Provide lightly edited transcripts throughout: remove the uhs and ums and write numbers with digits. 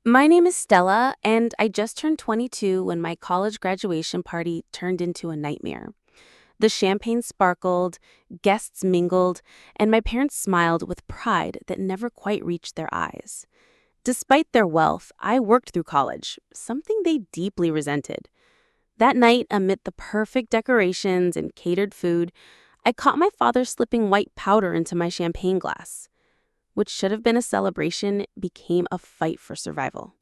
My name is Stella, and I just turned 22 when my college graduation party turned into a nightmare. The champagne sparkled, guests mingled, and my parents smiled with pride that never quite reached their eyes. Despite their wealth, I worked through college, something they deeply resented. That night, amid the perfect decorations and catered food, I caught my father slipping white powder into my champagne glass. Which should have been a celebration became a fight for survival.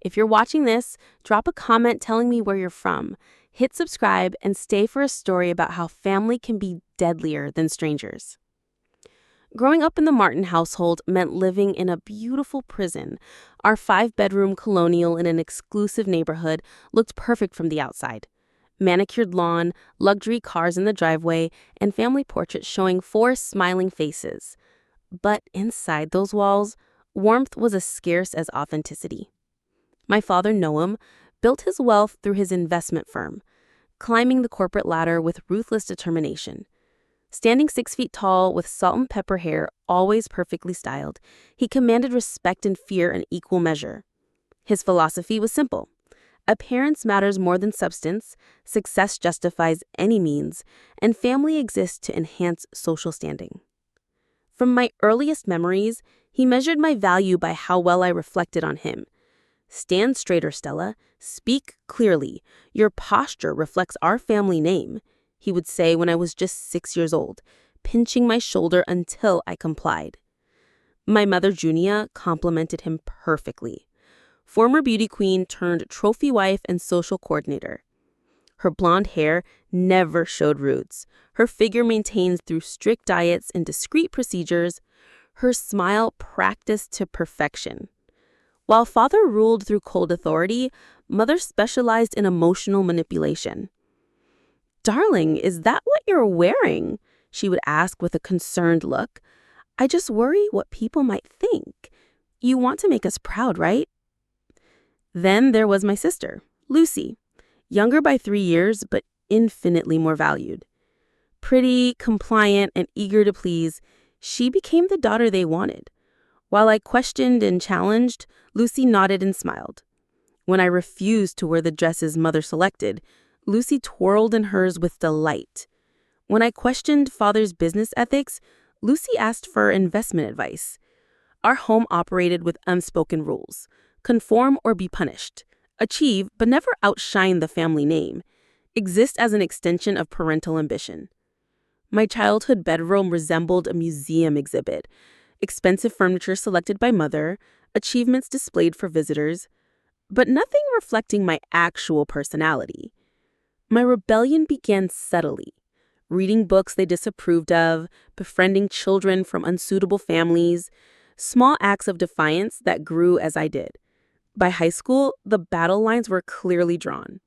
If you're watching this, drop a comment telling me where you're from. Hit subscribe and stay for a story about how family can be deadlier than strangers. Growing up in the Martin household meant living in a beautiful prison. Our 5-bedroom colonial in an exclusive neighborhood looked perfect from the outside. Manicured lawn, luxury cars in the driveway, and family portraits showing 4 smiling faces. But inside those walls, warmth was as scarce as authenticity. My father, Noam, built his wealth through his investment firm, climbing the corporate ladder with ruthless determination. Standing 6 feet tall with salt and pepper hair always perfectly styled, he commanded respect and fear in equal measure. His philosophy was simple. Appearance matters more than substance, success justifies any means, and family exists to enhance social standing. From my earliest memories, he measured my value by how well I reflected on him. Stand straighter, Stella. Speak clearly. Your posture reflects our family name, he would say when I was just 6 years old, pinching my shoulder until I complied. My mother, Junia, complimented him perfectly. Former beauty queen turned trophy wife and social coordinator. Her blonde hair never showed roots. Her figure maintained through strict diets and discreet procedures. Her smile practiced to perfection. While father ruled through cold authority, mother specialized in emotional manipulation. "Darling, is that what you're wearing?" she would ask with a concerned look. "I just worry what people might think. You want to make us proud, right?" Then there was my sister, Lucy. Younger by 3 years, but infinitely more valued. Pretty, compliant, and eager to please, she became the daughter they wanted. While I questioned and challenged, Lucy nodded and smiled. When I refused to wear the dresses mother selected, Lucy twirled in hers with delight. When I questioned father's business ethics, Lucy asked for investment advice. Our home operated with unspoken rules: conform or be punished. Achieve, but never outshine the family name. Exist as an extension of parental ambition. My childhood bedroom resembled a museum exhibit. Expensive furniture selected by mother, achievements displayed for visitors, but nothing reflecting my actual personality. My rebellion began subtly. Reading books they disapproved of, befriending children from unsuitable families, small acts of defiance that grew as I did. By high school, the battle lines were clearly drawn.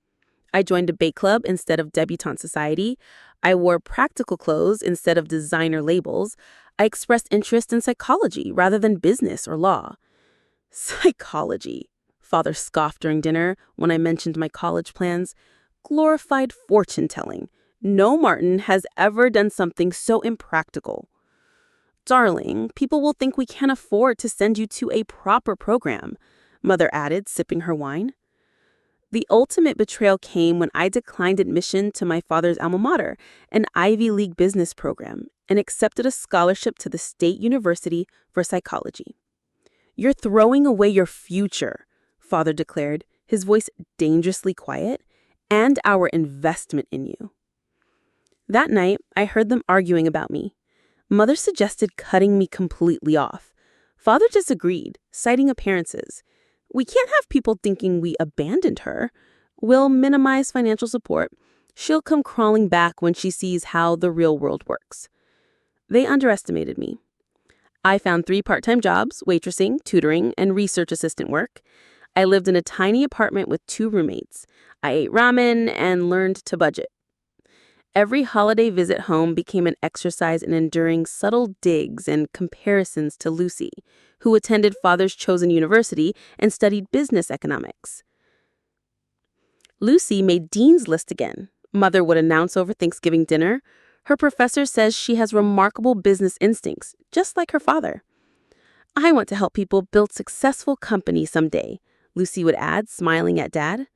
I joined a bake club instead of debutante society. I wore practical clothes instead of designer labels. I expressed interest in psychology rather than business or law. Psychology, father scoffed during dinner when I mentioned my college plans. Glorified fortune-telling. No Martin has ever done something so impractical. "Darling, people will think we can't afford to send you to a proper program," mother added, sipping her wine. The ultimate betrayal came when I declined admission to my father's alma mater, an Ivy League business program, and accepted a scholarship to the State University for psychology. "You're throwing away your future," father declared, his voice dangerously quiet, "and our investment in you." That night, I heard them arguing about me. Mother suggested cutting me completely off. Father disagreed, citing appearances. "We can't have people thinking we abandoned her. We'll minimize financial support. She'll come crawling back when she sees how the real world works." They underestimated me. I found 3 part-time jobs: waitressing, tutoring, and research assistant work. I lived in a tiny apartment with 2 roommates. I ate ramen and learned to budget. Every holiday visit home became an exercise in enduring subtle digs and comparisons to Lucy, who attended father's chosen university and studied business economics. Lucy made Dean's List again, mother would announce over Thanksgiving dinner. Her professor says she has remarkable business instincts, just like her father. I want to help people build successful companies someday, Lucy would add, smiling at Dad.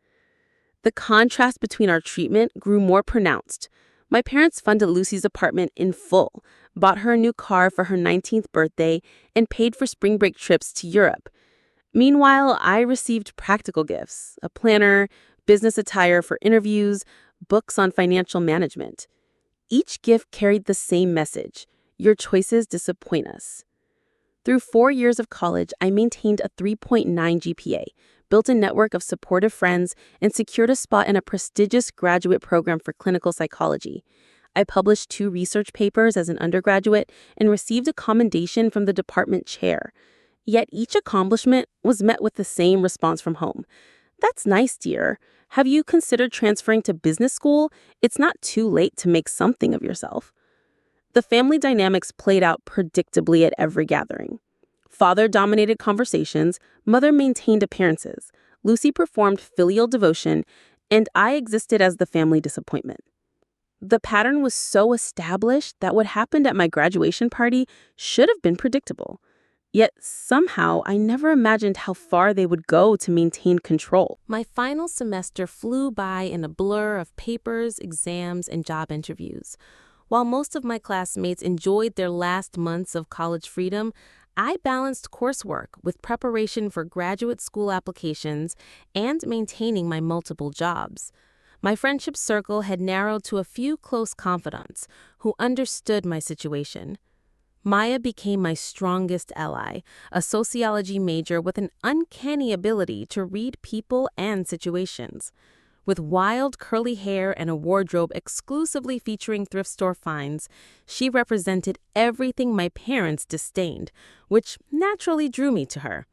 The contrast between our treatment grew more pronounced. My parents funded Lucy's apartment in full, bought her a new car for her 19th birthday, and paid for spring break trips to Europe. Meanwhile, I received practical gifts: a planner, business attire for interviews, books on financial management. Each gift carried the same message: your choices disappoint us. Through 4 years of college, I maintained a 3.9 GPA, built a network of supportive friends, and secured a spot in a prestigious graduate program for clinical psychology. I published 2 research papers as an undergraduate and received a commendation from the department chair. Yet each accomplishment was met with the same response from home. "That's nice, dear. Have you considered transferring to business school? It's not too late to make something of yourself." The family dynamics played out predictably at every gathering. Father dominated conversations, mother maintained appearances, Lucy performed filial devotion, and I existed as the family disappointment. The pattern was so established that what happened at my graduation party should have been predictable. Yet somehow I never imagined how far they would go to maintain control. My final semester flew by in a blur of papers, exams, and job interviews. While most of my classmates enjoyed their last months of college freedom, I balanced coursework with preparation for graduate school applications and maintaining my multiple jobs. My friendship circle had narrowed to a few close confidants who understood my situation. Maya became my strongest ally, a sociology major with an uncanny ability to read people and situations. With wild curly hair and a wardrobe exclusively featuring thrift store finds, she represented everything my parents disdained, which naturally drew me to her.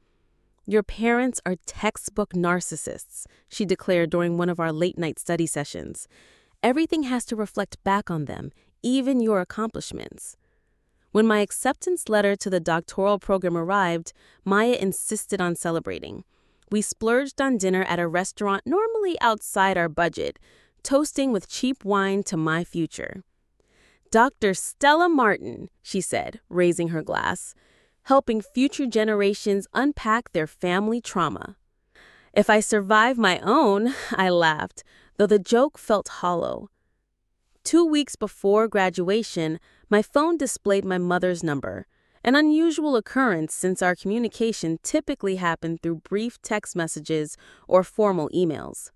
"Your parents are textbook narcissists," she declared during one of our late-night study sessions. "Everything has to reflect back on them, even your accomplishments." When my acceptance letter to the doctoral program arrived, Maya insisted on celebrating. We splurged on dinner at a restaurant normally outside our budget, toasting with cheap wine to my future. "Dr. Stella Martin," she said, raising her glass, "helping future generations unpack their family trauma." "If I survive my own," I laughed, though the joke felt hollow. 2 weeks before graduation, my phone displayed my mother's number, an unusual occurrence since our communication typically happened through brief text messages or formal emails.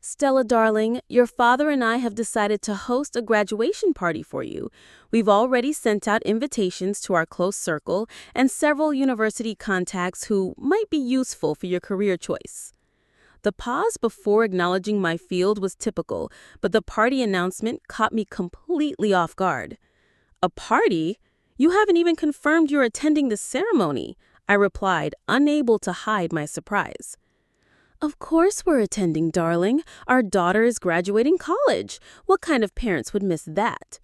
"Stella, darling, your father and I have decided to host a graduation party for you. We've already sent out invitations to our close circle and several university contacts who might be useful for your career choice." The pause before acknowledging my field was typical, but the party announcement caught me completely off guard. "A party? You haven't even confirmed you're attending the ceremony," I replied, unable to hide my surprise. "Of course we're attending, darling. Our daughter is graduating college. What kind of parents would miss that?"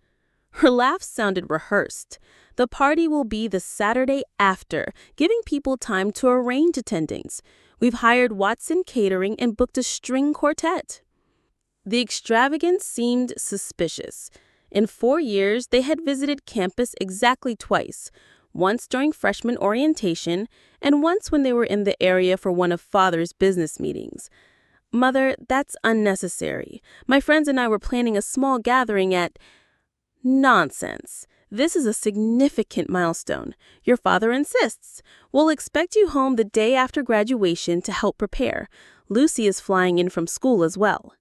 Her laugh sounded rehearsed. "The party will be the Saturday after, giving people time to arrange attendings. We've hired Watson Catering and booked a string quartet." The extravagance seemed suspicious. In 4 years, they had visited campus exactly twice, once during freshman orientation and once when they were in the area for one of Father's business meetings. "Mother, that's unnecessary. My friends and I were planning a small gathering at—" "Nonsense. This is a significant milestone. Your father insists. We'll expect you home the day after graduation to help prepare. Lucy is flying in from school as well."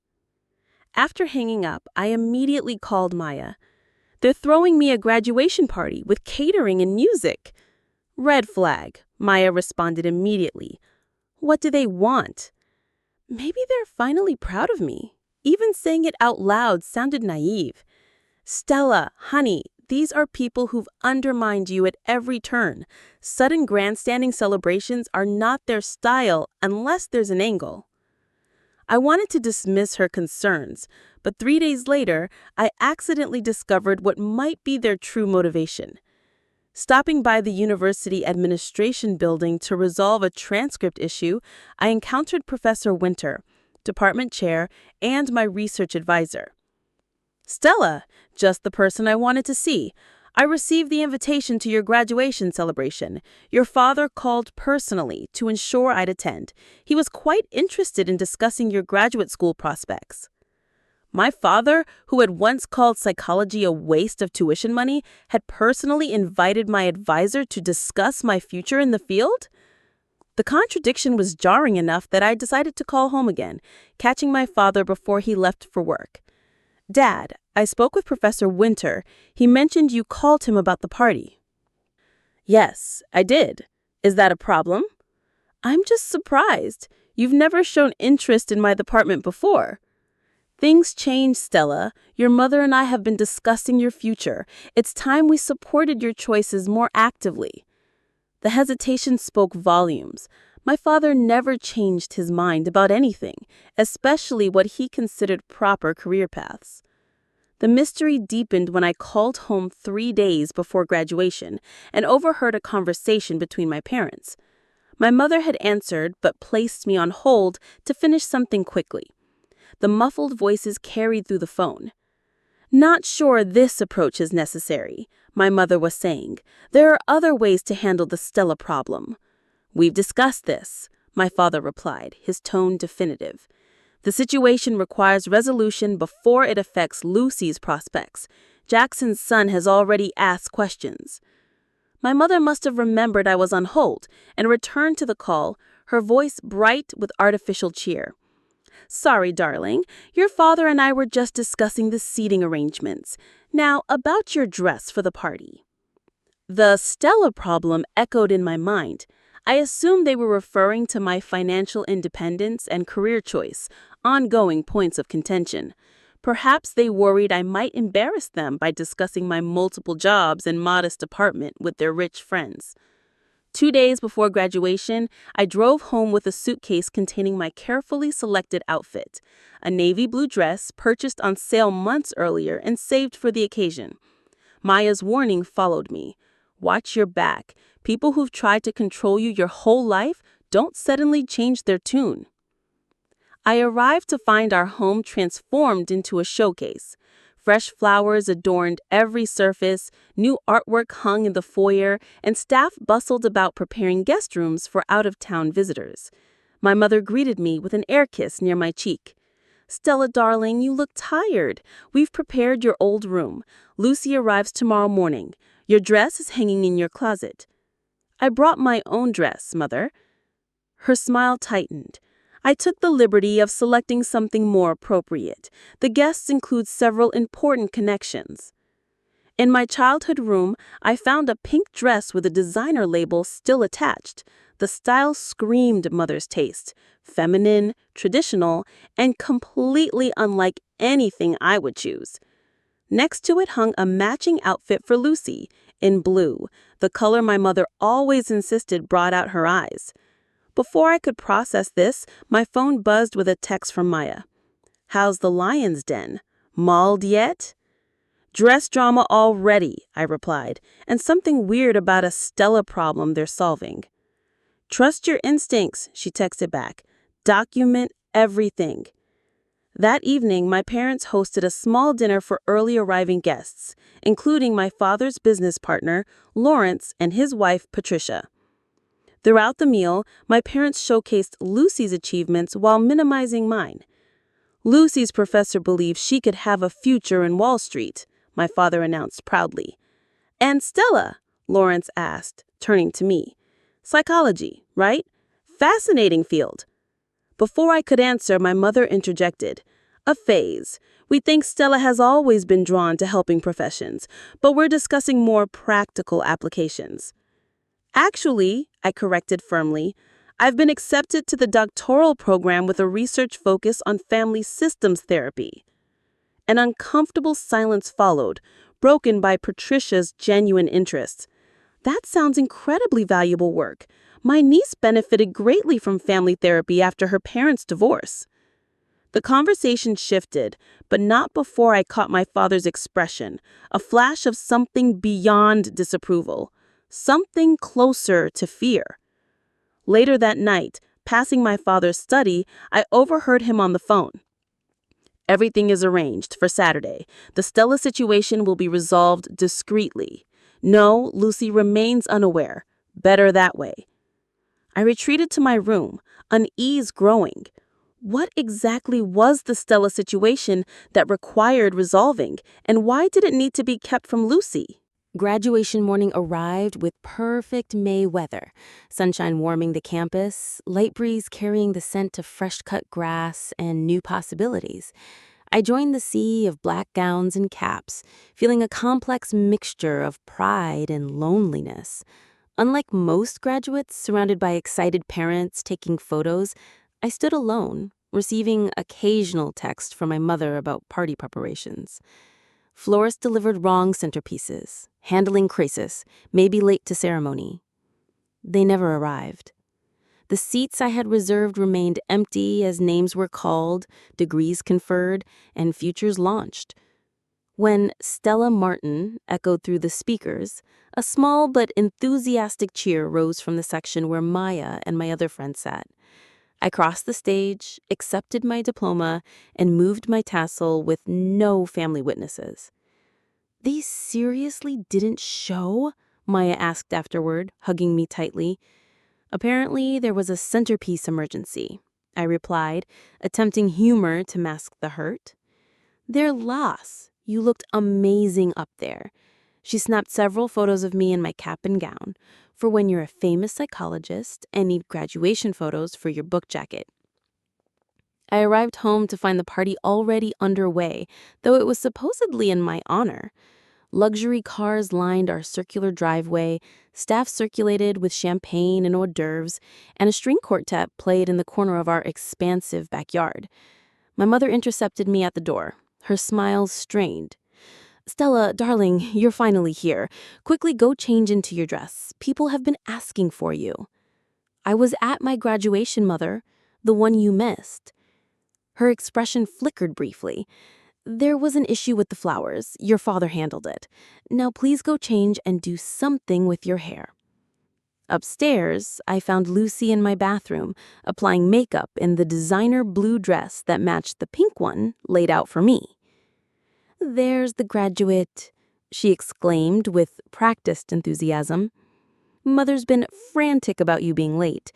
After hanging up, I immediately called Maya. "They're throwing me a graduation party with catering and music." "Red flag," Maya responded immediately. "What do they want?" Maybe they're finally proud of me. Even saying it out loud sounded naive. "Stella, honey, these are people who've undermined you at every turn. Sudden grandstanding celebrations are not their style unless there's an angle." I wanted to dismiss her concerns, but 3 days later, I accidentally discovered what might be their true motivation. Stopping by the university administration building to resolve a transcript issue, I encountered Professor Winter, department chair, and my research advisor. "Stella, just the person I wanted to see. I received the invitation to your graduation celebration. Your father called personally to ensure I'd attend. He was quite interested in discussing your graduate school prospects. My father, who had once called psychology a waste of tuition money, had personally invited my advisor to discuss my future in the field? The contradiction was jarring enough that I decided to call home again, catching my father before he left for work. Dad, I spoke with Professor Winter. He mentioned you called him about the party. Yes, I did. Is that a problem? I'm just surprised. You've never shown interest in my department before. Things change, Stella. Your mother and I have been discussing your future. It's time we supported your choices more actively. The hesitation spoke volumes. My father never changed his mind about anything, especially what he considered proper career paths. The mystery deepened when I called home 3 days before graduation and overheard a conversation between my parents. My mother had answered but placed me on hold to finish something quickly. The muffled voices carried through the phone. Not sure this approach is necessary, my mother was saying. There are other ways to handle the Stella problem. We've discussed this, my father replied, his tone definitive. The situation requires resolution before it affects Lucy's prospects. Jackson's son has already asked questions. My mother must have remembered I was on hold and returned to the call, her voice bright with artificial cheer. Sorry, darling. Your father and I were just discussing the seating arrangements. Now, about your dress for the party. The Stella problem echoed in my mind. I assumed they were referring to my financial independence and career choice, ongoing points of contention. Perhaps they worried I might embarrass them by discussing my multiple jobs and modest apartment with their rich friends. 2 days before graduation, I drove home with a suitcase containing my carefully selected outfit, a navy blue dress purchased on sale months earlier and saved for the occasion. Maya's warning followed me. Watch your back. People who've tried to control you your whole life don't suddenly change their tune. I arrived to find our home transformed into a showcase. Fresh flowers adorned every surface, new artwork hung in the foyer, and staff bustled about preparing guest rooms for out-of-town visitors. My mother greeted me with an air kiss near my cheek. Stella, darling, you look tired. We've prepared your old room. Lucy arrives tomorrow morning. Your dress is hanging in your closet. I brought my own dress, Mother. Her smile tightened. I took the liberty of selecting something more appropriate. The guests include several important connections. In my childhood room, I found a pink dress with a designer label still attached. The style screamed Mother's taste, feminine, traditional, and completely unlike anything I would choose. Next to it hung a matching outfit for Lucy, in blue, the color my mother always insisted brought out her eyes. Before I could process this, my phone buzzed with a text from Maya. How's the lion's den? Mauled yet? Dress drama already, I replied, and something weird about a Stella problem they're solving. Trust your instincts, she texted back. Document everything. That evening, my parents hosted a small dinner for early arriving guests, including my father's business partner, Lawrence, and his wife, Patricia. Throughout the meal, my parents showcased Lucy's achievements while minimizing mine. Lucy's professor believed she could have a future in Wall Street, my father announced proudly. And Stella? Lawrence asked, turning to me. Psychology, right? Fascinating field. Before I could answer, my mother interjected. A phase. We think Stella has always been drawn to helping professions, but we're discussing more practical applications. Actually, I corrected firmly, I've been accepted to the doctoral program with a research focus on family systems therapy. An uncomfortable silence followed, broken by Patricia's genuine interest. That sounds incredibly valuable work. My niece benefited greatly from family therapy after her parents' divorce. The conversation shifted, but not before I caught my father's expression, a flash of something beyond disapproval. Something closer to fear. Later that night, passing my father's study, I overheard him on the phone. Everything is arranged for Saturday. The Stella situation will be resolved discreetly. No, Lucy remains unaware. Better that way. I retreated to my room, unease growing. What exactly was the Stella situation that required resolving, and why did it need to be kept from Lucy? Graduation morning arrived with perfect May weather. Sunshine warming the campus, light breeze carrying the scent of fresh-cut grass and new possibilities. I joined the sea of black gowns and caps, feeling a complex mixture of pride and loneliness. Unlike most graduates surrounded by excited parents taking photos, I stood alone, receiving occasional text from my mother about party preparations. Florists delivered wrong centerpieces, handling crisis, maybe late to ceremony. They never arrived. The seats I had reserved remained empty as names were called, degrees conferred, and futures launched. When Stella Martin echoed through the speakers, a small but enthusiastic cheer rose from the section where Maya and my other friends sat. I crossed the stage, accepted my diploma, and moved my tassel with no family witnesses. "They seriously didn't show?" Maya asked afterward, hugging me tightly. "Apparently, there was a centerpiece emergency," I replied, attempting humor to mask the hurt. "Their loss. You looked amazing up there." She snapped several photos of me in my cap and gown, for when you're a famous psychologist and need graduation photos for your book jacket. I arrived home to find the party already underway, though it was supposedly in my honor. Luxury cars lined our circular driveway, staff circulated with champagne and hors d'oeuvres, and a string quartet played in the corner of our expansive backyard. My mother intercepted me at the door, her smile strained. "Stella, darling, you're finally here. Quickly go change into your dress. People have been asking for you." "I was at my graduation, Mother, the one you missed." Her expression flickered briefly. "There was an issue with the flowers. Your father handled it. Now please go change and do something with your hair." Upstairs, I found Lucy in my bathroom, applying makeup in the designer blue dress that matched the pink one laid out for me. "There's the graduate," she exclaimed with practiced enthusiasm. "Mother's been frantic about you being late."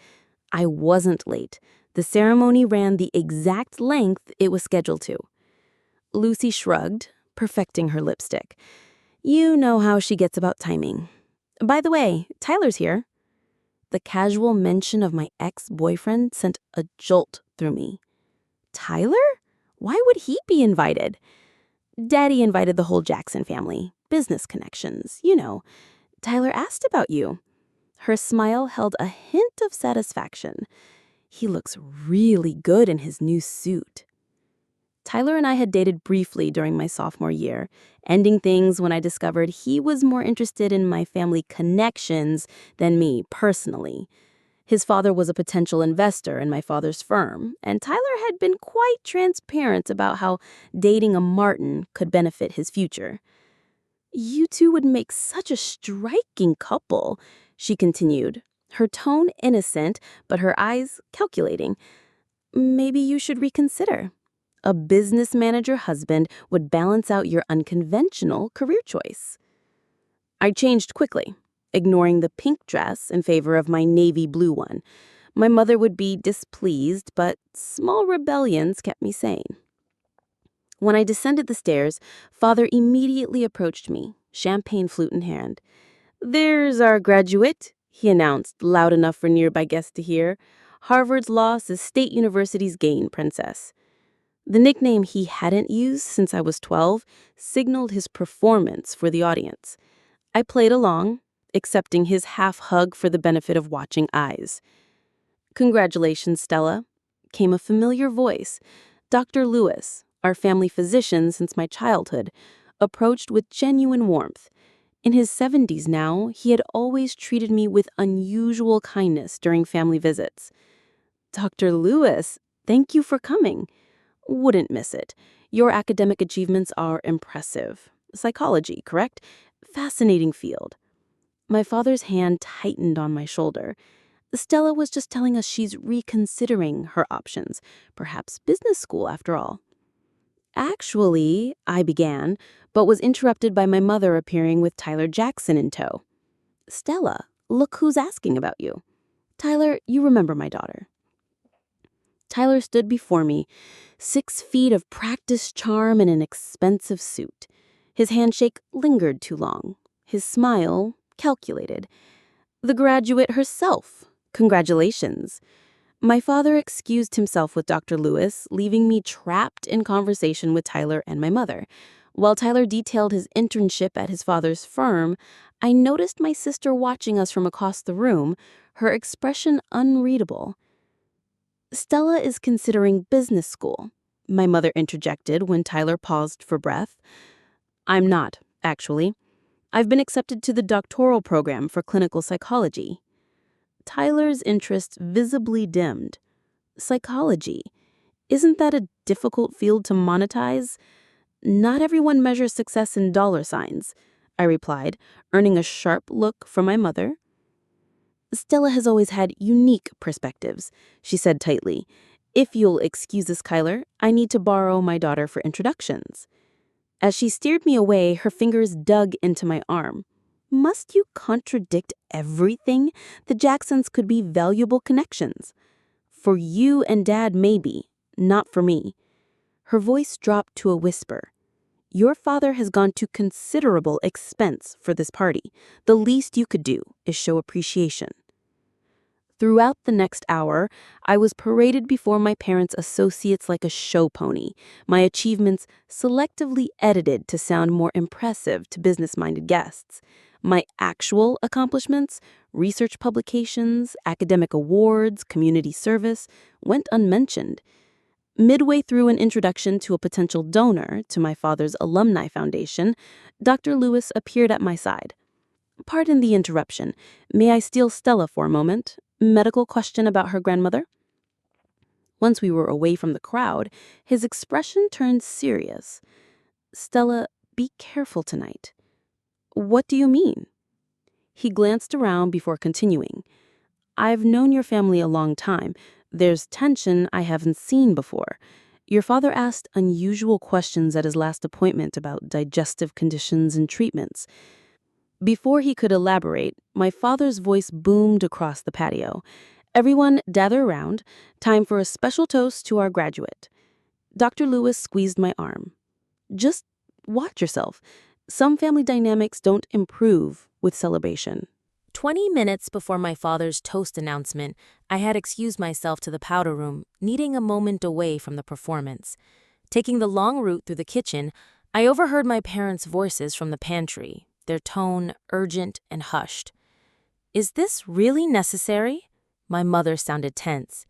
I wasn't late. The ceremony ran the exact length it was scheduled to. Lucy shrugged, perfecting her lipstick. "You know how she gets about timing. By the way, Tyler's here." The casual mention of my ex-boyfriend sent a jolt through me. "Tyler? Why would he be invited?" "Daddy invited the whole Jackson family. Business connections, you know. Tyler asked about you." Her smile held a hint of satisfaction. "He looks really good in his new suit." Tyler and I had dated briefly during my sophomore year, ending things when I discovered he was more interested in my family connections than me personally. His father was a potential investor in my father's firm, and Tyler had been quite transparent about how dating a Martin could benefit his future. "You two would make such a striking couple," she continued, her tone innocent, but her eyes calculating. "Maybe you should reconsider. A business manager husband would balance out your unconventional career choice." I changed quickly, ignoring the pink dress in favor of my navy blue one. My mother would be displeased, but small rebellions kept me sane. When I descended the stairs, Father immediately approached me, champagne flute in hand. "There's our graduate," he announced, loud enough for nearby guests to hear. "Harvard's loss is State University's gain, Princess." The nickname he hadn't used since I was 12 signaled his performance for the audience. I played along, accepting his half hug for the benefit of watching eyes. "Congratulations, Stella," came a familiar voice. Dr. Lewis, our family physician since my childhood, approached with genuine warmth. In his 70s now, he had always treated me with unusual kindness during family visits. "Dr. Lewis, thank you for coming. Wouldn't miss it. Your academic achievements are impressive. Psychology, correct? Fascinating field." My father's hand tightened on my shoulder. "Stella was just telling us she's reconsidering her options. Perhaps business school, after all." Actually, I began, but was interrupted by my mother appearing with Tyler Jackson in tow. Stella, look who's asking about you. Tyler, you remember my daughter. Tyler stood before me, 6 feet of practiced charm in an expensive suit. His handshake lingered too long. His smile, calculated. The graduate herself. Congratulations. My father excused himself with Dr. Lewis, leaving me trapped in conversation with Tyler and my mother. While Tyler detailed his internship at his father's firm, I noticed my sister watching us from across the room, her expression unreadable. Stella is considering business school, my mother interjected when Tyler paused for breath. I'm not, actually. I've been accepted to the doctoral program for clinical psychology. Tyler's interest visibly dimmed. Psychology. Isn't that a difficult field to monetize? Not everyone measures success in dollar signs, I replied, earning a sharp look from my mother. Stella has always had unique perspectives, she said tightly. If you'll excuse us, Kyler, I need to borrow my daughter for introductions. As she steered me away, her fingers dug into my arm. Must you contradict everything? The Jacksons could be valuable connections. For you and Dad, maybe, not for me. Her voice dropped to a whisper. Your father has gone to considerable expense for this party. The least you could do is show appreciation. Throughout the next hour, I was paraded before my parents' associates like a show pony, my achievements selectively edited to sound more impressive to business-minded guests. My actual accomplishments, research publications, academic awards, community service, went unmentioned. Midway through an introduction to a potential donor to my father's alumni foundation, Dr. Lewis appeared at my side. Pardon the interruption. May I steal Stella for a moment? Medical question about her grandmother? Once we were away from the crowd, his expression turned serious. Stella, be careful tonight. What do you mean? He glanced around before continuing. I've known your family a long time. There's tension I haven't seen before. Your father asked unusual questions at his last appointment about digestive conditions and treatments. Before he could elaborate, my father's voice boomed across the patio. Everyone gather around. Time for a special toast to our graduate. Dr. Lewis squeezed my arm. Just watch yourself. Some family dynamics don't improve with celebration. 20 minutes before my father's toast announcement, I had excused myself to the powder room, needing a moment away from the performance. Taking the long route through the kitchen, I overheard my parents' voices from the pantry, their tone urgent and hushed. Is this really necessary? My mother sounded tense.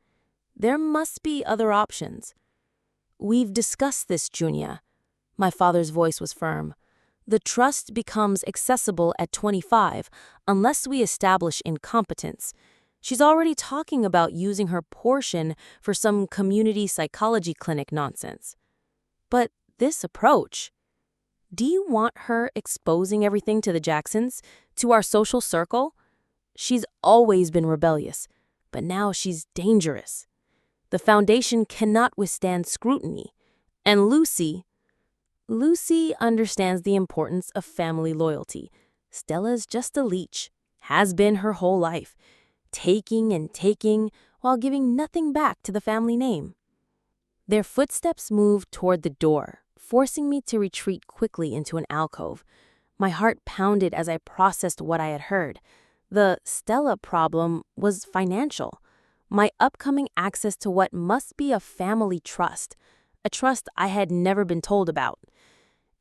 There must be other options. We've discussed this, Junia. My father's voice was firm. The trust becomes accessible at 25 unless we establish incompetence. She's already talking about using her portion for some community psychology clinic nonsense. But this approach, do you want her exposing everything to the Jacksons, to our social circle? She's always been rebellious, but now she's dangerous. The foundation cannot withstand scrutiny. And Lucy understands the importance of family loyalty. Stella's just a leech, has been her whole life, taking and taking while giving nothing back to the family name. Their footsteps moved toward the door, forcing me to retreat quickly into an alcove. My heart pounded as I processed what I had heard. The Stella problem was financial. My upcoming access to what must be a family trust, a trust I had never been told about.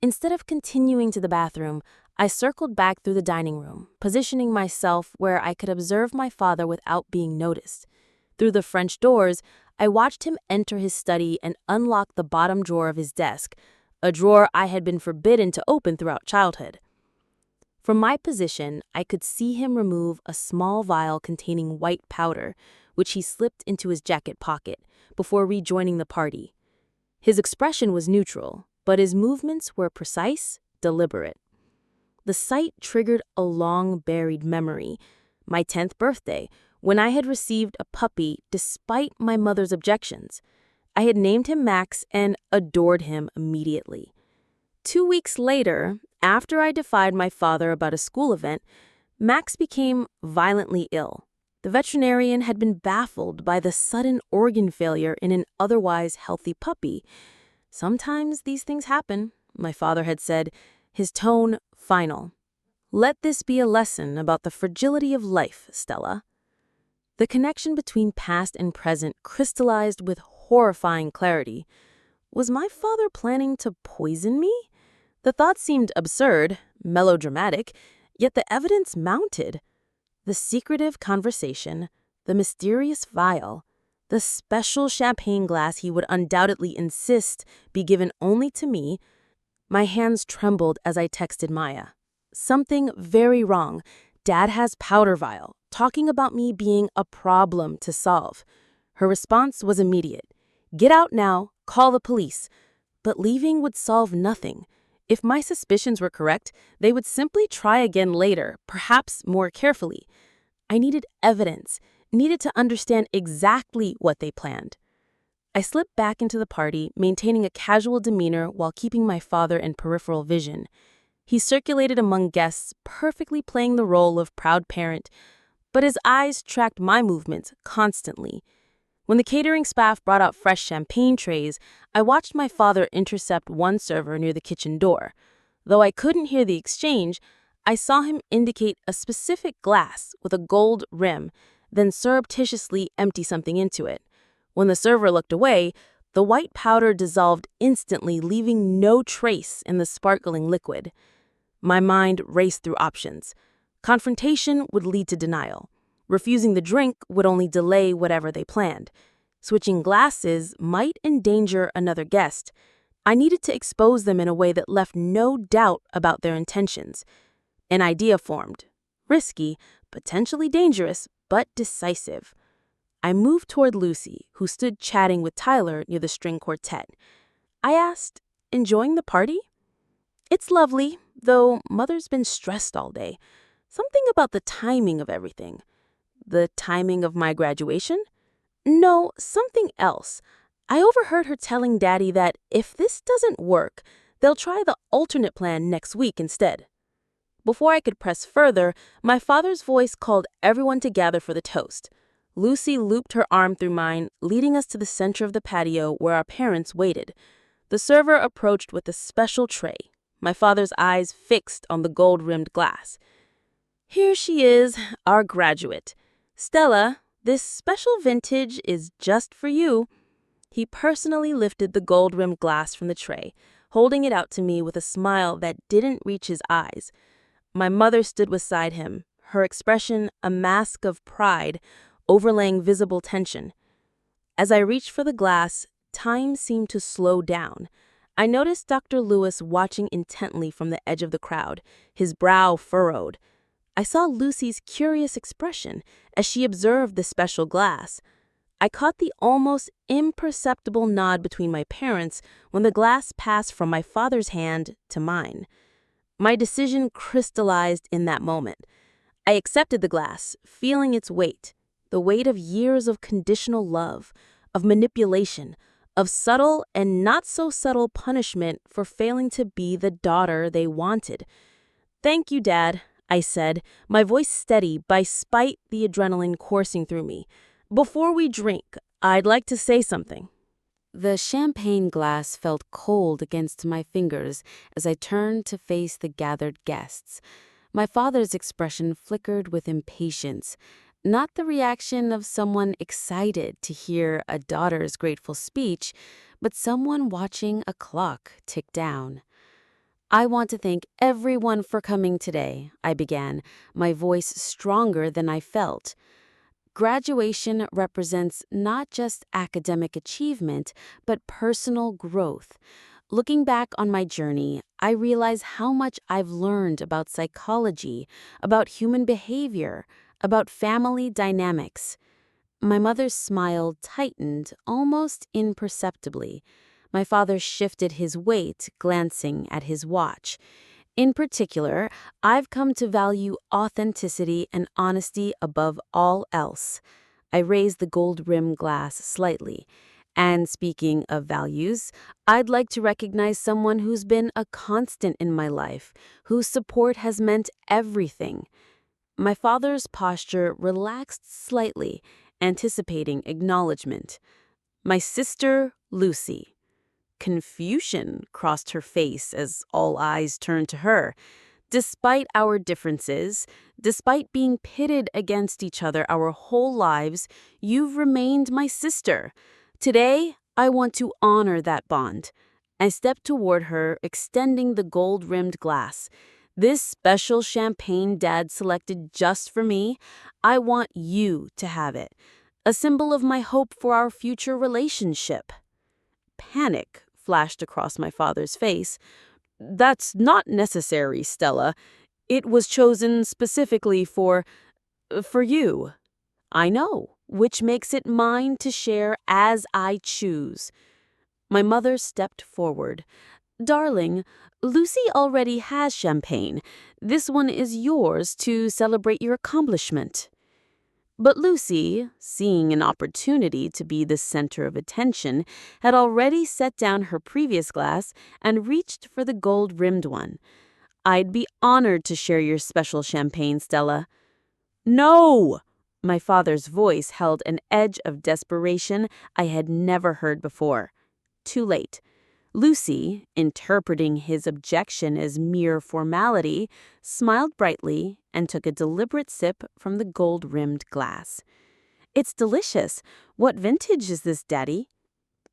Instead of continuing to the bathroom, I circled back through the dining room, positioning myself where I could observe my father without being noticed. Through the French doors, I watched him enter his study and unlock the bottom drawer of his desk, a drawer I had been forbidden to open throughout childhood. From my position, I could see him remove a small vial containing white powder, which he slipped into his jacket pocket, before rejoining the party. His expression was neutral, but his movements were precise, deliberate. The sight triggered a long-buried memory, my 10th birthday, when I had received a puppy despite my mother's objections. I had named him Max and adored him immediately. 2 weeks later, after I defied my father about a school event, Max became violently ill. The veterinarian had been baffled by the sudden organ failure in an otherwise healthy puppy. "Sometimes these things happen," my father had said, his tone final. "Let this be a lesson about the fragility of life, Stella." The connection between past and present crystallized with horrifying clarity. Was my father planning to poison me? The thought seemed absurd, melodramatic, yet the evidence mounted. The secretive conversation, the mysterious vial, the special champagne glass he would undoubtedly insist be given only to me. My hands trembled as I texted Maya. "Something very wrong. Dad has powder vial, talking about me being a problem to solve." Her response was immediate. "Get out now, call the police." But leaving would solve nothing. If my suspicions were correct, they would simply try again later, perhaps more carefully. I needed evidence, needed to understand exactly what they planned. I slipped back into the party, maintaining a casual demeanor while keeping my father in peripheral vision. He circulated among guests, perfectly playing the role of proud parent, but his eyes tracked my movements constantly. When the catering staff brought out fresh champagne trays, I watched my father intercept one server near the kitchen door. Though I couldn't hear the exchange, I saw him indicate a specific glass with a gold rim, then surreptitiously empty something into it. When the server looked away, the white powder dissolved instantly, leaving no trace in the sparkling liquid. My mind raced through options. Confrontation would lead to denial. Refusing the drink would only delay whatever they planned. Switching glasses might endanger another guest. I needed to expose them in a way that left no doubt about their intentions. An idea formed. Risky, potentially dangerous, but decisive. I moved toward Lucy, who stood chatting with Tyler near the string quartet. I asked, "Enjoying the party?" "It's lovely, though Mother's been stressed all day. Something about the timing of everything." "The timing of my graduation?" "No, something else. I overheard her telling Daddy that if this doesn't work, they'll try the alternate plan next week instead." Before I could press further, my father's voice called everyone to gather for the toast. Lucy looped her arm through mine, leading us to the center of the patio where our parents waited. The server approached with a special tray, my father's eyes fixed on the gold-rimmed glass. "Here she is, our graduate. Stella, this special vintage is just for you." He personally lifted the gold-rimmed glass from the tray, holding it out to me with a smile that didn't reach his eyes. My mother stood beside him, her expression a mask of pride, overlaying visible tension. As I reached for the glass, time seemed to slow down. I noticed Dr. Lewis watching intently from the edge of the crowd, his brow furrowed. I saw Lucy's curious expression as she observed the special glass. I caught the almost imperceptible nod between my parents when the glass passed from my father's hand to mine. My decision crystallized in that moment. I accepted the glass, feeling its weight, the weight of years of conditional love, of manipulation, of subtle and not so subtle punishment for failing to be the daughter they wanted. "Thank you, Dad," I said, my voice steady spite the adrenaline coursing through me. "Before we drink, I'd like to say something." The champagne glass felt cold against my fingers as I turned to face the gathered guests. My father's expression flickered with impatience, not the reaction of someone excited to hear a daughter's grateful speech, but someone watching a clock tick down. "I want to thank everyone for coming today," I began, my voice stronger than I felt. Graduation represents not just academic achievement, but personal growth. Looking back on my journey, I realize how much I've learned about psychology, about human behavior, about family dynamics. My mother's smile tightened almost imperceptibly. My father shifted his weight, glancing at his watch. In particular, I've come to value authenticity and honesty above all else. I raised the gold-rimmed glass slightly. And speaking of values, I'd like to recognize someone who's been a constant in my life, whose support has meant everything. My father's posture relaxed slightly, anticipating acknowledgement. My sister, Lucy. Confusion crossed her face as all eyes turned to her. Despite our differences, despite being pitted against each other our whole lives, you've remained my sister. Today, I want to honor that bond. I stepped toward her, extending the gold-rimmed glass. This special champagne Dad selected just for me, I want you to have it. A symbol of my hope for our future relationship. Panic flashed across my father's face. That's not necessary, Stella. It was chosen specifically for you. I know, which makes it mine to share as I choose. My mother stepped forward. Darling, Lucy already has champagne. This one is yours to celebrate your accomplishment. But Lucy, seeing an opportunity to be the center of attention, had already set down her previous glass and reached for the gold-rimmed one. I'd be honored to share your special champagne, Stella. No! My father's voice held an edge of desperation I had never heard before. Too late. Lucy, interpreting his objection as mere formality, smiled brightly and took a deliberate sip from the gold-rimmed glass. It's delicious. What vintage is this, Daddy?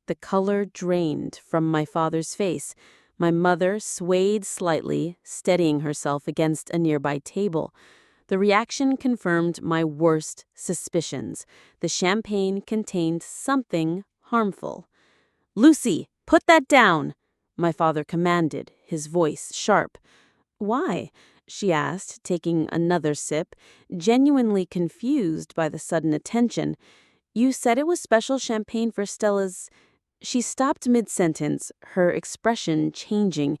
The color drained from my father's face. My mother swayed slightly, steadying herself against a nearby table. The reaction confirmed my worst suspicions. The champagne contained something harmful. Lucy, put that down, my father commanded, his voice sharp. Why? She asked, taking another sip, genuinely confused by the sudden attention. You said it was special champagne for Stella's... She stopped mid-sentence, her expression changing.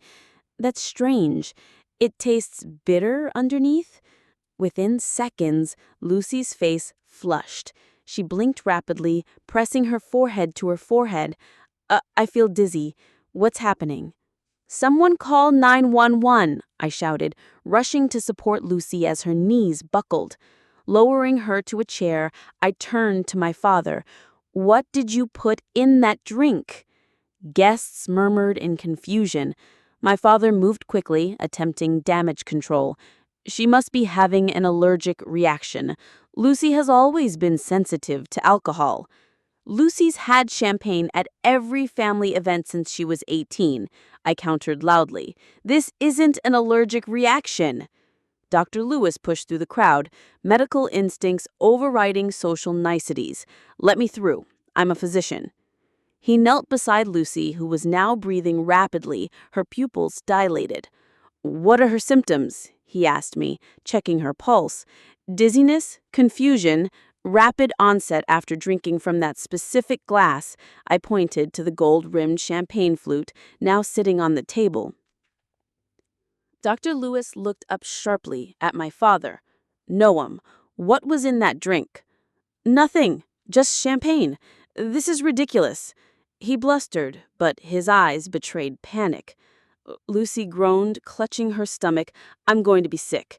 That's strange. It tastes bitter underneath? Within seconds, Lucy's face flushed. She blinked rapidly, pressing her forehead to her forehead. I feel dizzy. What's happening? Someone call 911, I shouted, rushing to support Lucy as her knees buckled. Lowering her to a chair, I turned to my father. What did you put in that drink? Guests murmured in confusion. My father moved quickly, attempting damage control. She must be having an allergic reaction. Lucy has always been sensitive to alcohol. Lucy's had champagne at every family event since she was 18, I countered loudly. This isn't an allergic reaction. Dr. Lewis pushed through the crowd, medical instincts overriding social niceties. Let me through. I'm a physician. He knelt beside Lucy, who was now breathing rapidly, her pupils dilated. What are her symptoms? He asked me, checking her pulse. Dizziness, confusion, rapid onset after drinking from that specific glass. I pointed to the gold-rimmed champagne flute, now sitting on the table. Dr. Lewis looked up sharply at my father. Noam, what was in that drink? Nothing, just champagne. This is ridiculous. He blustered, but his eyes betrayed panic. Lucy groaned, clutching her stomach. I'm going to be sick.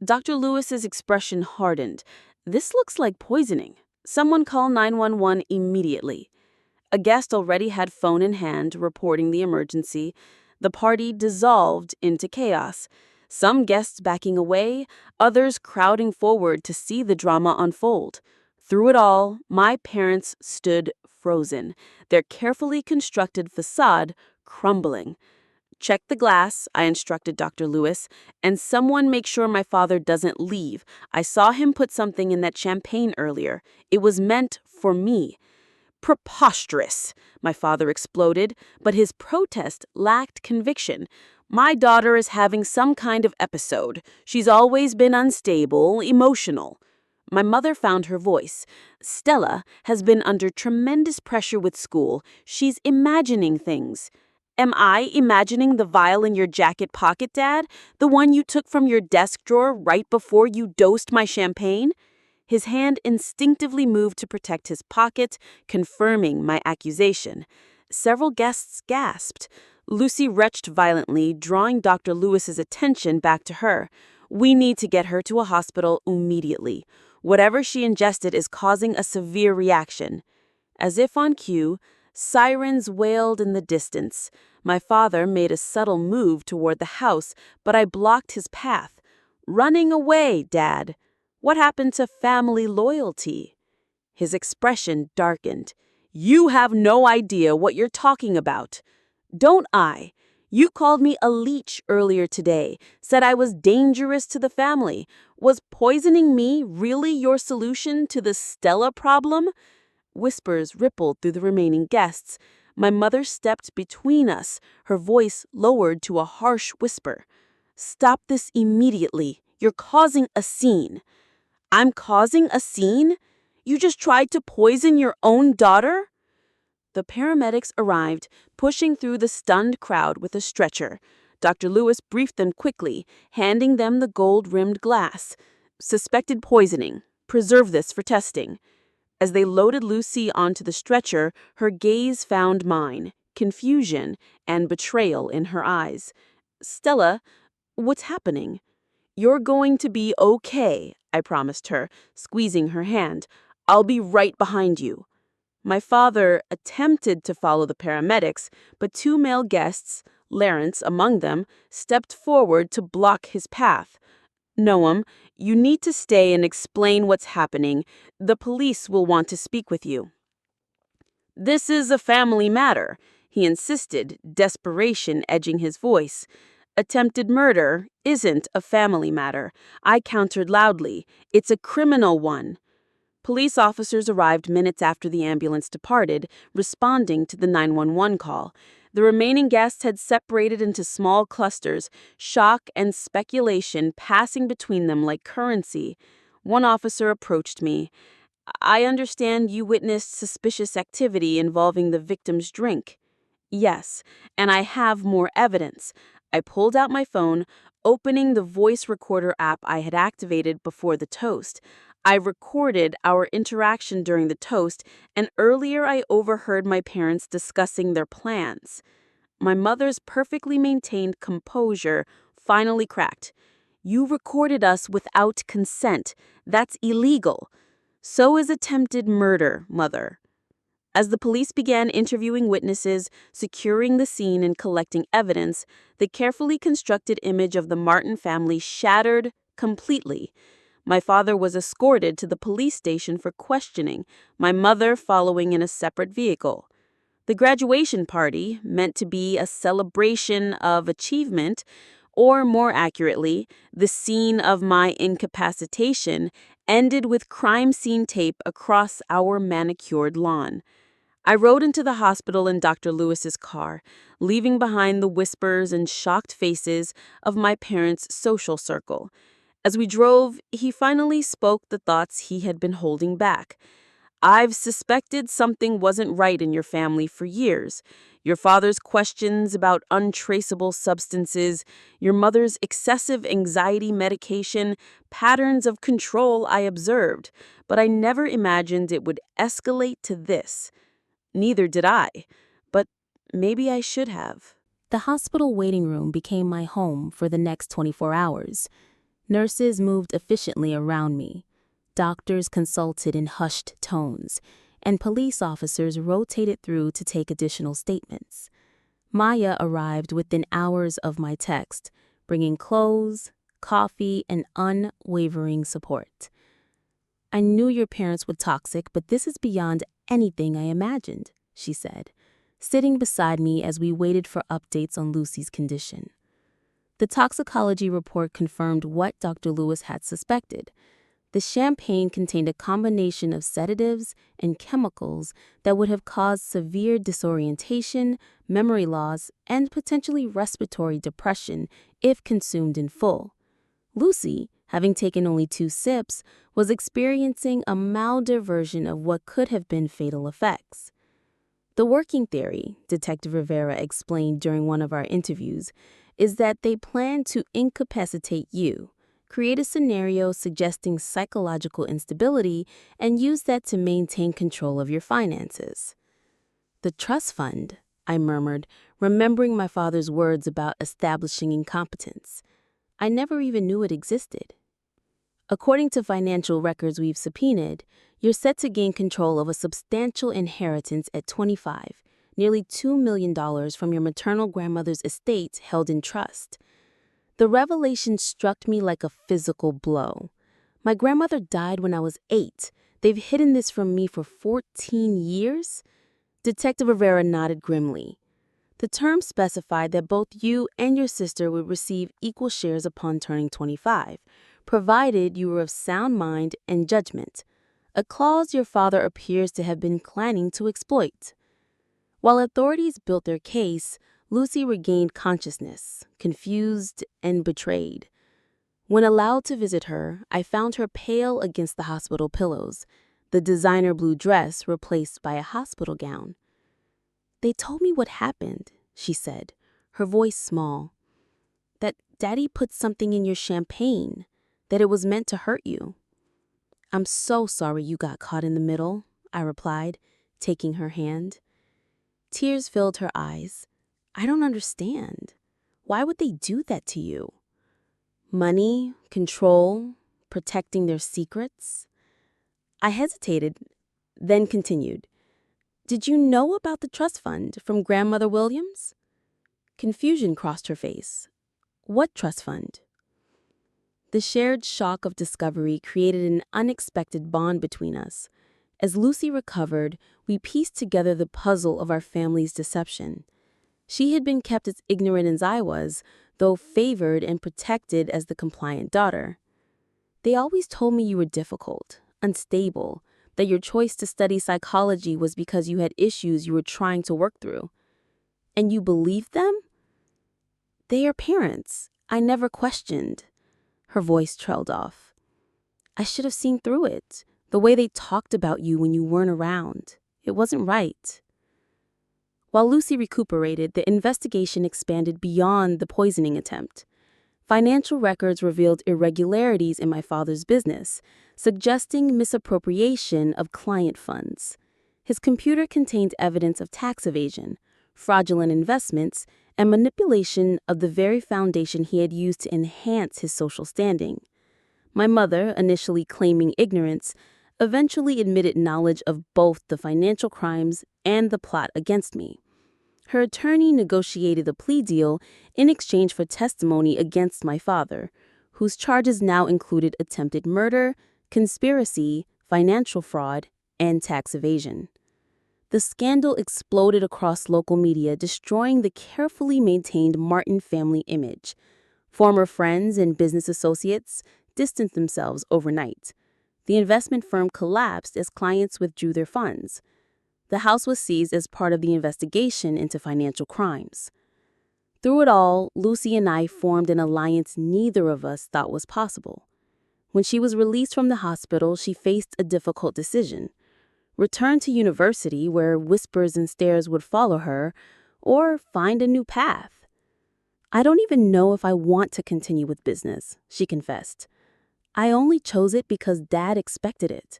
Dr. Lewis's expression hardened. This looks like poisoning. Someone call 911 immediately. A guest already had phone in hand, reporting the emergency. The party dissolved into chaos. Some guests backing away, others crowding forward to see the drama unfold. Through it all, my parents stood frozen, their carefully constructed facade crumbling. Check the glass, I instructed Dr. Lewis, and someone make sure my father doesn't leave. I saw him put something in that champagne earlier. It was meant for me. Preposterous, my father exploded, but his protest lacked conviction. My daughter is having some kind of episode. She's always been unstable, emotional. My mother found her voice. Stella has been under tremendous pressure with school. She's imagining things. Am I imagining the vial in your jacket pocket, Dad? The one you took from your desk drawer right before you dosed my champagne? His hand instinctively moved to protect his pocket, confirming my accusation. Several guests gasped. Lucy retched violently, drawing Dr. Lewis's attention back to her. We need to get her to a hospital immediately. Whatever she ingested is causing a severe reaction. As if on cue, sirens wailed in the distance. My father made a subtle move toward the house, but I blocked his path. Running away, Dad. What happened to family loyalty? His expression darkened. You have no idea what you're talking about. Don't I? You called me a leech earlier today, said I was dangerous to the family. Was poisoning me really your solution to the Stella problem? Whispers rippled through the remaining guests. My mother stepped between us, her voice lowered to a harsh whisper. Stop this immediately. You're causing a scene. I'm causing a scene? You just tried to poison your own daughter? The paramedics arrived, pushing through the stunned crowd with a stretcher. Dr. Lewis briefed them quickly, handing them the gold-rimmed glass. Suspected poisoning. Preserve this for testing. As they loaded Lucy onto the stretcher, her gaze found mine, confusion and betrayal in her eyes. Stella, what's happening? You're going to be okay, I promised her, squeezing her hand. I'll be right behind you. My father attempted to follow the paramedics, but two male guests, Lawrence among them, stepped forward to block his path. Noam, you need to stay and explain what's happening. The police will want to speak with you. This is a family matter, he insisted, desperation edging his voice. Attempted murder isn't a family matter. I countered loudly. It's a criminal one. Police officers arrived minutes after the ambulance departed, responding to the 911 call. The remaining guests had separated into small clusters, shock and speculation passing between them like currency. One officer approached me. I understand you witnessed suspicious activity involving the victim's drink. Yes, and I have more evidence. I pulled out my phone, opening the voice recorder app I had activated before the toast. I recorded our interaction during the toast, and earlier I overheard my parents discussing their plans. My mother's perfectly maintained composure finally cracked. You recorded us without consent. That's illegal. So is attempted murder, Mother. As the police began interviewing witnesses, securing the scene, and collecting evidence, the carefully constructed image of the Martin family shattered completely. My father was escorted to the police station for questioning, my mother following in a separate vehicle. The graduation party, meant to be a celebration of achievement, or more accurately, the scene of my incapacitation, ended with crime scene tape across our manicured lawn. I rode into the hospital in Dr. Lewis's car, leaving behind the whispers and shocked faces of my parents' social circle. As we drove, he finally spoke the thoughts he had been holding back. I've suspected something wasn't right in your family for years. Your father's questions about untraceable substances, your mother's excessive anxiety medication, patterns of control I observed, but I never imagined it would escalate to this. Neither did I, but maybe I should have. The hospital waiting room became my home for the next 24 hours. Nurses moved efficiently around me. Doctors consulted in hushed tones, and police officers rotated through to take additional statements. Maya arrived within hours of my text, bringing clothes, coffee, and unwavering support. I knew your parents were toxic, but this is beyond anything I imagined, she said, sitting beside me as we waited for updates on Lucy's condition. The toxicology report confirmed what Dr. Lewis had suspected. The champagne contained a combination of sedatives and chemicals that would have caused severe disorientation, memory loss, and potentially respiratory depression if consumed in full. Lucy, having taken only 2 sips, was experiencing a milder version of what could have been fatal effects. The working theory, Detective Rivera explained during one of our interviews, is that they plan to incapacitate you, create a scenario suggesting psychological instability, and use that to maintain control of your finances. The trust fund, I murmured, remembering my father's words about establishing incompetence. I never even knew it existed. According to financial records we've subpoenaed, you're set to gain control of a substantial inheritance at 25, nearly $2 million from your maternal grandmother's estate held in trust. The revelation struck me like a physical blow. My grandmother died when I was 8. They've hidden this from me for 14 years? Detective Rivera nodded grimly. The terms specified that both you and your sister would receive equal shares upon turning 25, provided you were of sound mind and judgment, a clause your father appears to have been planning to exploit. While authorities built their case, Lucy regained consciousness, confused and betrayed. When allowed to visit her, I found her pale against the hospital pillows, the designer blue dress replaced by a hospital gown. "They told me what happened," she said, her voice small. "That Daddy put something in your champagne, that it was meant to hurt you." "I'm so sorry you got caught in the middle," I replied, taking her hand. Tears filled her eyes. "I don't understand. Why would they do that to you?" Money, control, protecting their secrets. I hesitated, then continued. "Did you know about the trust fund from Grandmother Williams?" Confusion crossed her face. "What trust fund?" The shared shock of discovery created an unexpected bond between us. As Lucy recovered, we pieced together the puzzle of our family's deception. She had been kept as ignorant as I was, though favored and protected as the compliant daughter. "They always told me you were difficult, unstable, that your choice to study psychology was because you had issues you were trying to work through." "And you believed them?" "They are parents. I never questioned." Her voice trailed off. "I should have seen through it. The way they talked about you when you weren't around. It wasn't right." While Lucy recuperated, the investigation expanded beyond the poisoning attempt. Financial records revealed irregularities in my father's business, suggesting misappropriation of client funds. His computer contained evidence of tax evasion, fraudulent investments, and manipulation of the very foundation he had used to enhance his social standing. My mother, initially claiming ignorance, eventually admitted knowledge of both the financial crimes and the plot against me. Her attorney negotiated a plea deal in exchange for testimony against my father, whose charges now included attempted murder, conspiracy, financial fraud, and tax evasion. The scandal exploded across local media, destroying the carefully maintained Martin family image. Former friends and business associates distanced themselves overnight. The investment firm collapsed as clients withdrew their funds. The house was seized as part of the investigation into financial crimes. Through it all, Lucy and I formed an alliance neither of us thought was possible. When she was released from the hospital, she faced a difficult decision: return to university, where whispers and stares would follow her, or find a new path. "I don't even know if I want to continue with business," she confessed. "I only chose it because Dad expected it.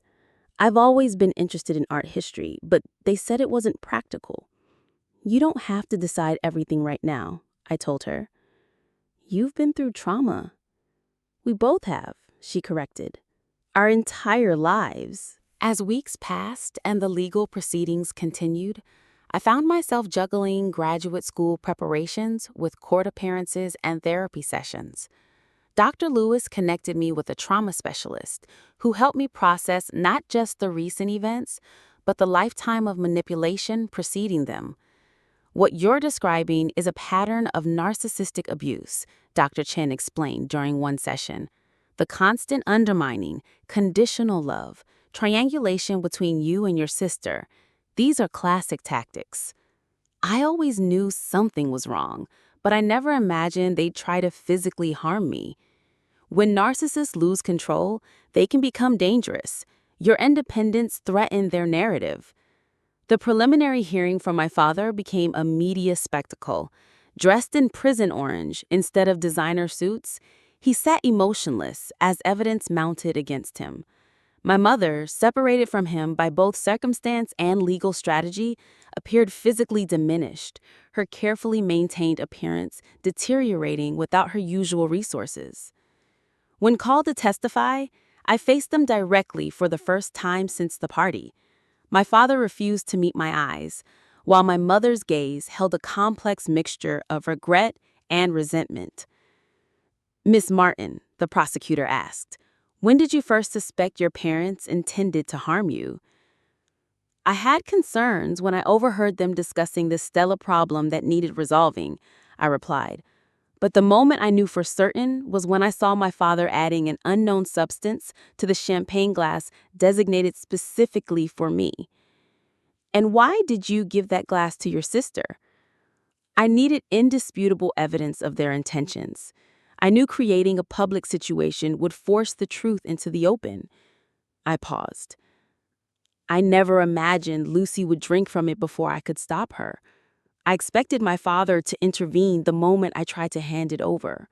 I've always been interested in art history, but they said it wasn't practical." "You don't have to decide everything right now," I told her. "You've been through trauma." "We both have," she corrected. "Our entire lives." As weeks passed and the legal proceedings continued, I found myself juggling graduate school preparations with court appearances and therapy sessions. Dr. Lewis connected me with a trauma specialist who helped me process not just the recent events, but the lifetime of manipulation preceding them. "What you're describing is a pattern of narcissistic abuse," Dr. Chen explained during one session. "The constant undermining, conditional love, triangulation between you and your sister. These are classic tactics." I always knew something was wrong, but I never imagined they'd try to physically harm me. When narcissists lose control, they can become dangerous. Your independence threatens their narrative. The preliminary hearing for my father became a media spectacle. Dressed in prison orange instead of designer suits, He sat emotionless as evidence mounted against him. My mother, separated from him by both circumstance and legal strategy, appeared physically diminished, her carefully maintained appearance deteriorating without her usual resources. When called to testify, I faced them directly for the first time since the party. My father refused to meet my eyes, while my mother's gaze held a complex mixture of regret and resentment. "Miss Martin," the prosecutor asked, "when did you first suspect your parents intended to harm you?" "I had concerns when I overheard them discussing the Stella problem that needed resolving," I replied. "But the moment I knew for certain was when I saw my father adding an unknown substance to the champagne glass designated specifically for me." "And why did you give that glass to your sister?" "I needed indisputable evidence of their intentions. I knew creating a public situation would force the truth into the open." I paused. "I never imagined Lucy would drink from it before I could stop her. I expected my father to intervene the moment I tried to hand it over."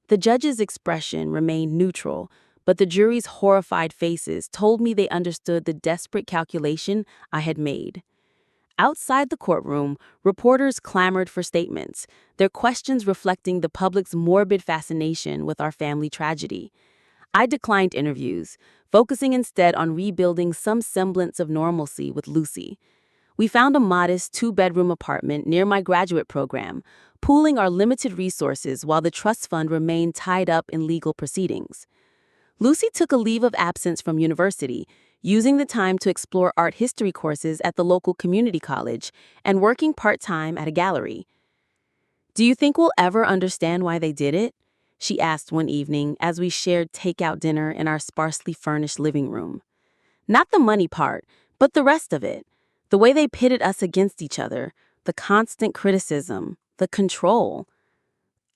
The judge's expression remained neutral, but the jury's horrified faces told me they understood the desperate calculation I had made. Outside the courtroom, reporters clamored for statements, their questions reflecting the public's morbid fascination with our family tragedy. I declined interviews, focusing instead on rebuilding some semblance of normalcy with Lucy. We found a modest two-bedroom apartment near my graduate program, pooling our limited resources while the trust fund remained tied up in legal proceedings. Lucy took a leave of absence from university, using the time to explore art history courses at the local community college and working part-time at a gallery. "Do you think we'll ever understand why they did it?" she asked one evening as we shared takeout dinner in our sparsely furnished living room. "Not the money part, but the rest of it. The way they pitted us against each other, the constant criticism, the control."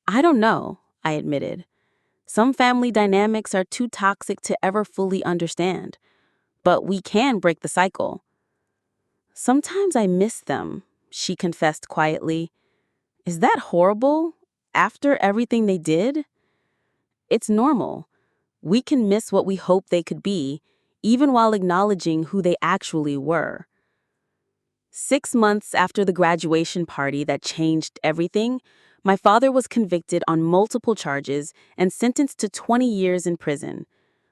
"I don't know," I admitted. "Some family dynamics are too toxic to ever fully understand. But we can break the cycle." "Sometimes I miss them," she confessed quietly. "Is that horrible? After everything they did?" "It's normal. We can miss what we hope they could be, even while acknowledging who they actually were." 6 months after the graduation party that changed everything, my father was convicted on multiple charges and sentenced to 20 years in prison.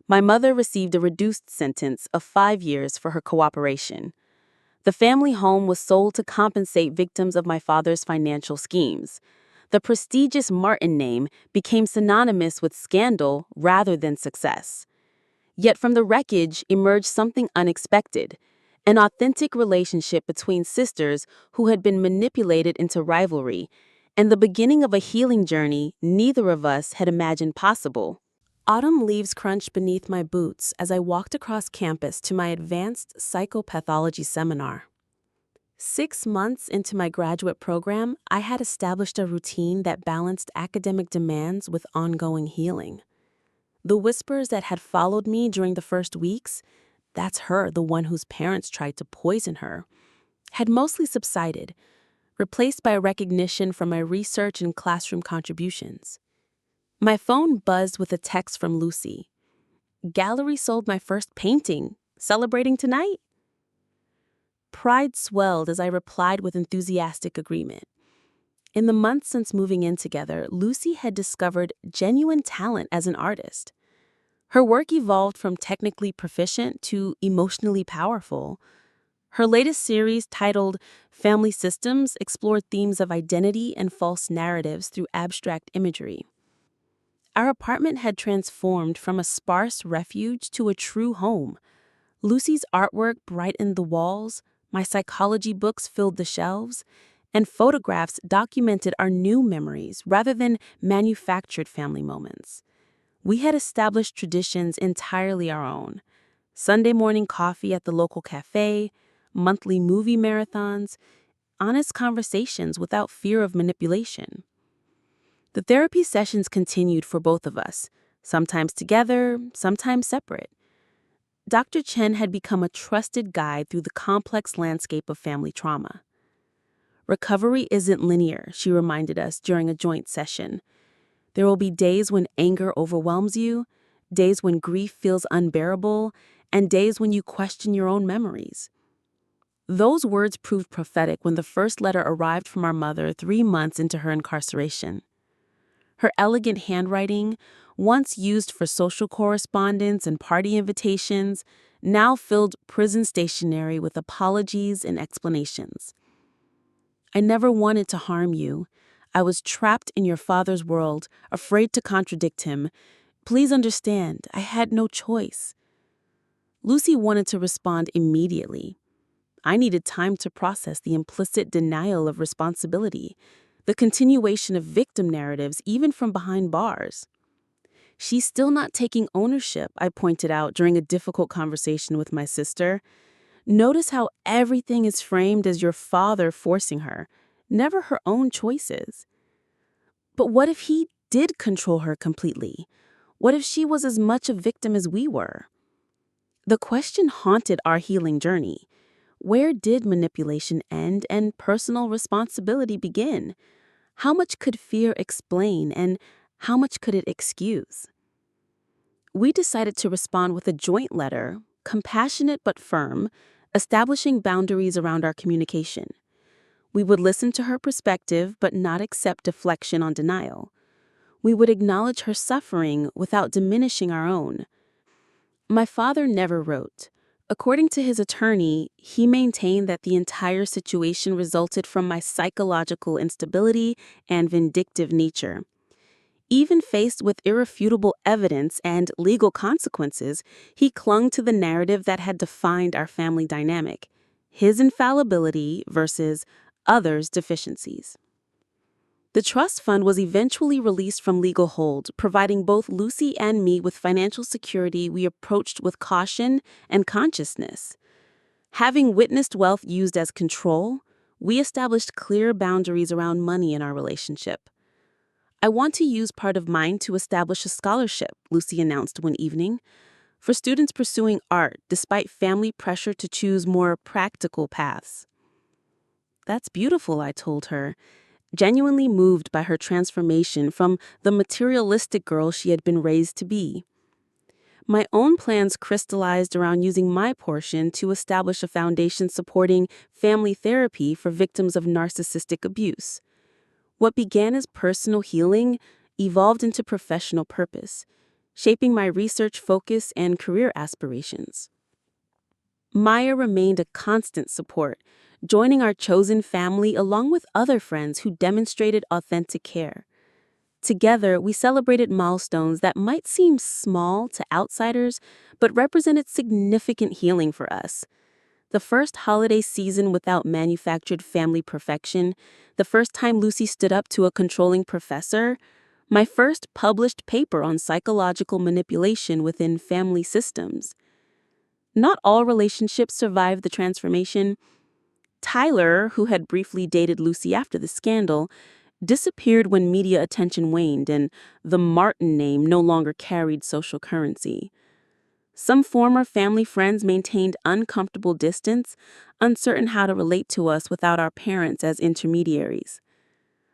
My mother received a reduced sentence of 5 years for her cooperation. The family home was sold to compensate victims of my father's financial schemes. The prestigious Martin name became synonymous with scandal rather than success. Yet from the wreckage emerged something unexpected: an authentic relationship between sisters who had been manipulated into rivalry, and the beginning of a healing journey neither of us had imagined possible. Autumn leaves crunched beneath my boots as I walked across campus to my advanced psychopathology seminar. 6 months into my graduate program, I had established a routine that balanced academic demands with ongoing healing. The whispers that had followed me during the first weeks, "That's her, the one whose parents tried to poison her," had mostly subsided, replaced by recognition from my research and classroom contributions. My phone buzzed with a text from Lucy. "Gallery sold my first painting. Celebrating tonight?" Pride swelled as I replied with enthusiastic agreement. In the months since moving in together, Lucy had discovered genuine talent as an artist. Her work evolved from technically proficient to emotionally powerful. Her latest series, titled Family Systems, explored themes of identity and false narratives through abstract imagery. Our apartment had transformed from a sparse refuge to a true home. Lucy's artwork brightened the walls, my psychology books filled the shelves, and photographs documented our new memories rather than manufactured family moments. We had established traditions entirely our own: Sunday morning coffee at the local cafe, monthly movie marathons, honest conversations without fear of manipulation. The therapy sessions continued for both of us, sometimes together, sometimes separate. Dr. Chen had become a trusted guide through the complex landscape of family trauma. "Recovery isn't linear," she reminded us during a joint session. There will be days when anger overwhelms you, days when grief feels unbearable, and days when you question your own memories. Those words proved prophetic when the first letter arrived from our mother 3 months into her incarceration. Her elegant handwriting, once used for social correspondence and party invitations, now filled prison stationery with apologies and explanations. I never wanted to harm you. I was trapped in your father's world, afraid to contradict him. Please understand, I had no choice. Lucy wanted to respond immediately. I needed time to process the implicit denial of responsibility, the continuation of victim narratives even from behind bars. She's still not taking ownership, I pointed out during a difficult conversation with my sister. Notice how everything is framed as your father forcing her, never her own choices. But what if he did control her completely? What if she was as much a victim as we were? The question haunted our healing journey. Where did manipulation end and personal responsibility begin? How much could fear explain and how much could it excuse? We decided to respond with a joint letter, compassionate but firm, establishing boundaries around our communication. We would listen to her perspective but not accept deflection on denial. We would acknowledge her suffering without diminishing our own. My father never wrote. According to his attorney, he maintained that the entire situation resulted from my psychological instability and vindictive nature. Even faced with irrefutable evidence and legal consequences, he clung to the narrative that had defined our family dynamic: his infallibility versus others' deficiencies. The trust fund was eventually released from legal hold, providing both Lucy and me with financial security we approached with caution and consciousness. Having witnessed wealth used as control, we established clear boundaries around money in our relationship. I want to use part of mine to establish a scholarship, Lucy announced one evening, for students pursuing art despite family pressure to choose more practical paths. That's beautiful, I told her, genuinely moved by her transformation from the materialistic girl she had been raised to be. My own plans crystallized around using my portion to establish a foundation supporting family therapy for victims of narcissistic abuse. What began as personal healing evolved into professional purpose, shaping my research focus and career aspirations. Maya remained a constant support, joining our chosen family along with other friends who demonstrated authentic care. Together, we celebrated milestones that might seem small to outsiders, but represented significant healing for us. The first holiday season without manufactured family perfection, the first time Lucy stood up to a controlling professor, my first published paper on psychological manipulation within family systems. Not all relationships survived the transformation. Tyler, who had briefly dated Lucy after the scandal, disappeared when media attention waned and the Martin name no longer carried social currency. Some former family friends maintained uncomfortable distance, uncertain how to relate to us without our parents as intermediaries.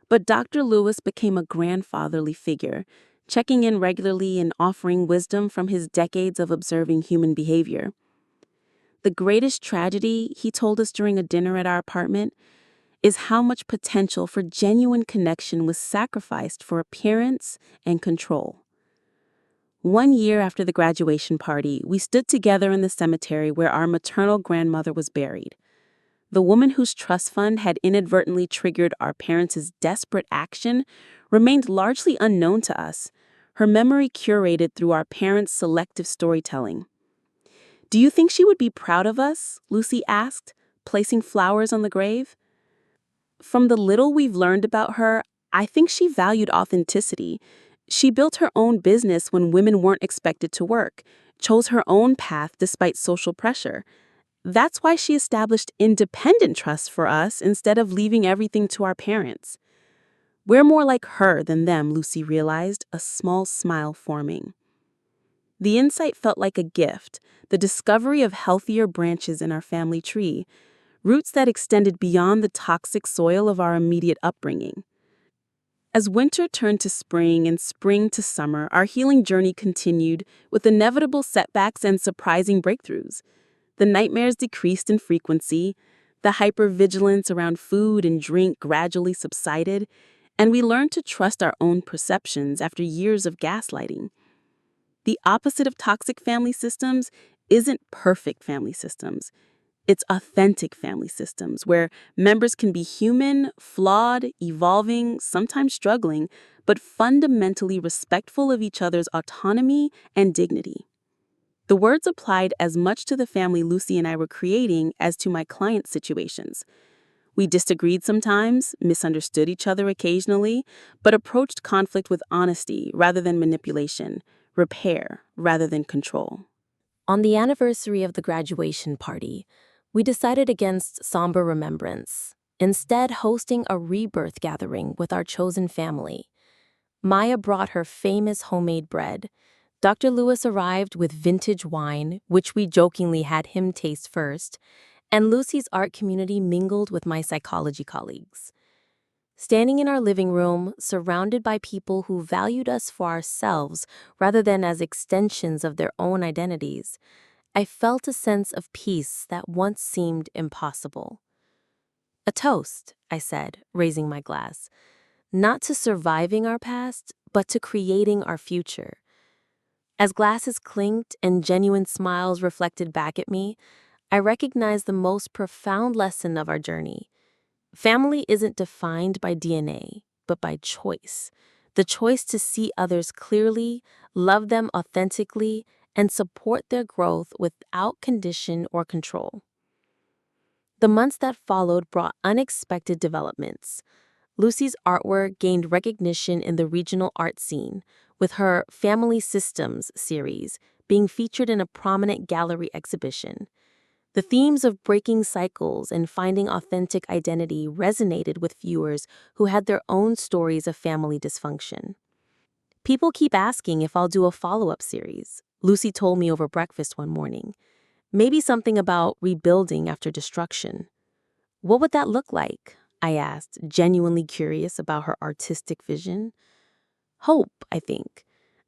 But Dr. Lewis became a grandfatherly figure, checking in regularly and offering wisdom from his decades of observing human behavior. The greatest tragedy, he told us during a dinner at our apartment, is how much potential for genuine connection was sacrificed for appearance and control. 1 year after the graduation party, we stood together in the cemetery where our maternal grandmother was buried. The woman whose trust fund had inadvertently triggered our parents' desperate action remained largely unknown to us, her memory curated through our parents' selective storytelling. "Do you think she would be proud of us?" Lucy asked, placing flowers on the grave. From the little we've learned about her, I think she valued authenticity. She built her own business when women weren't expected to work, chose her own path despite social pressure. That's why she established independent trusts for us instead of leaving everything to our parents. We're more like her than them, Lucy realized, a small smile forming. The insight felt like a gift, the discovery of healthier branches in our family tree, roots that extended beyond the toxic soil of our immediate upbringing. As winter turned to spring and spring to summer, our healing journey continued with inevitable setbacks and surprising breakthroughs. The nightmares decreased in frequency, the hypervigilance around food and drink gradually subsided, and we learned to trust our own perceptions after years of gaslighting. The opposite of toxic family systems isn't perfect family systems. It's authentic family systems where members can be human, flawed, evolving, sometimes struggling, but fundamentally respectful of each other's autonomy and dignity. The words applied as much to the family Lucy and I were creating as to my clients' situations. We disagreed sometimes, misunderstood each other occasionally, but approached conflict with honesty rather than manipulation, repair rather than control. On the anniversary of the graduation party, we decided against somber remembrance, instead hosting a rebirth gathering with our chosen family. Maya brought her famous homemade bread. Dr. Lewis arrived with vintage wine, which we jokingly had him taste first, and Lucy's art community mingled with my psychology colleagues. Standing in our living room, surrounded by people who valued us for ourselves rather than as extensions of their own identities, I felt a sense of peace that once seemed impossible. "A toast," I said, raising my glass, "not to surviving our past, but to creating our future." As glasses clinked and genuine smiles reflected back at me, I recognized the most profound lesson of our journey. Family isn't defined by DNA, but by choice. The choice to see others clearly, love them authentically, and support their growth without condition or control. The months that followed brought unexpected developments. Lucy's artwork gained recognition in the regional art scene, with her Family Systems series being featured in a prominent gallery exhibition. The themes of breaking cycles and finding authentic identity resonated with viewers who had their own stories of family dysfunction. "People keep asking if I'll do a follow-up series," Lucy told me over breakfast one morning. "Maybe something about rebuilding after destruction." "What would that look like?" I asked, genuinely curious about her artistic vision. "Hope, I think.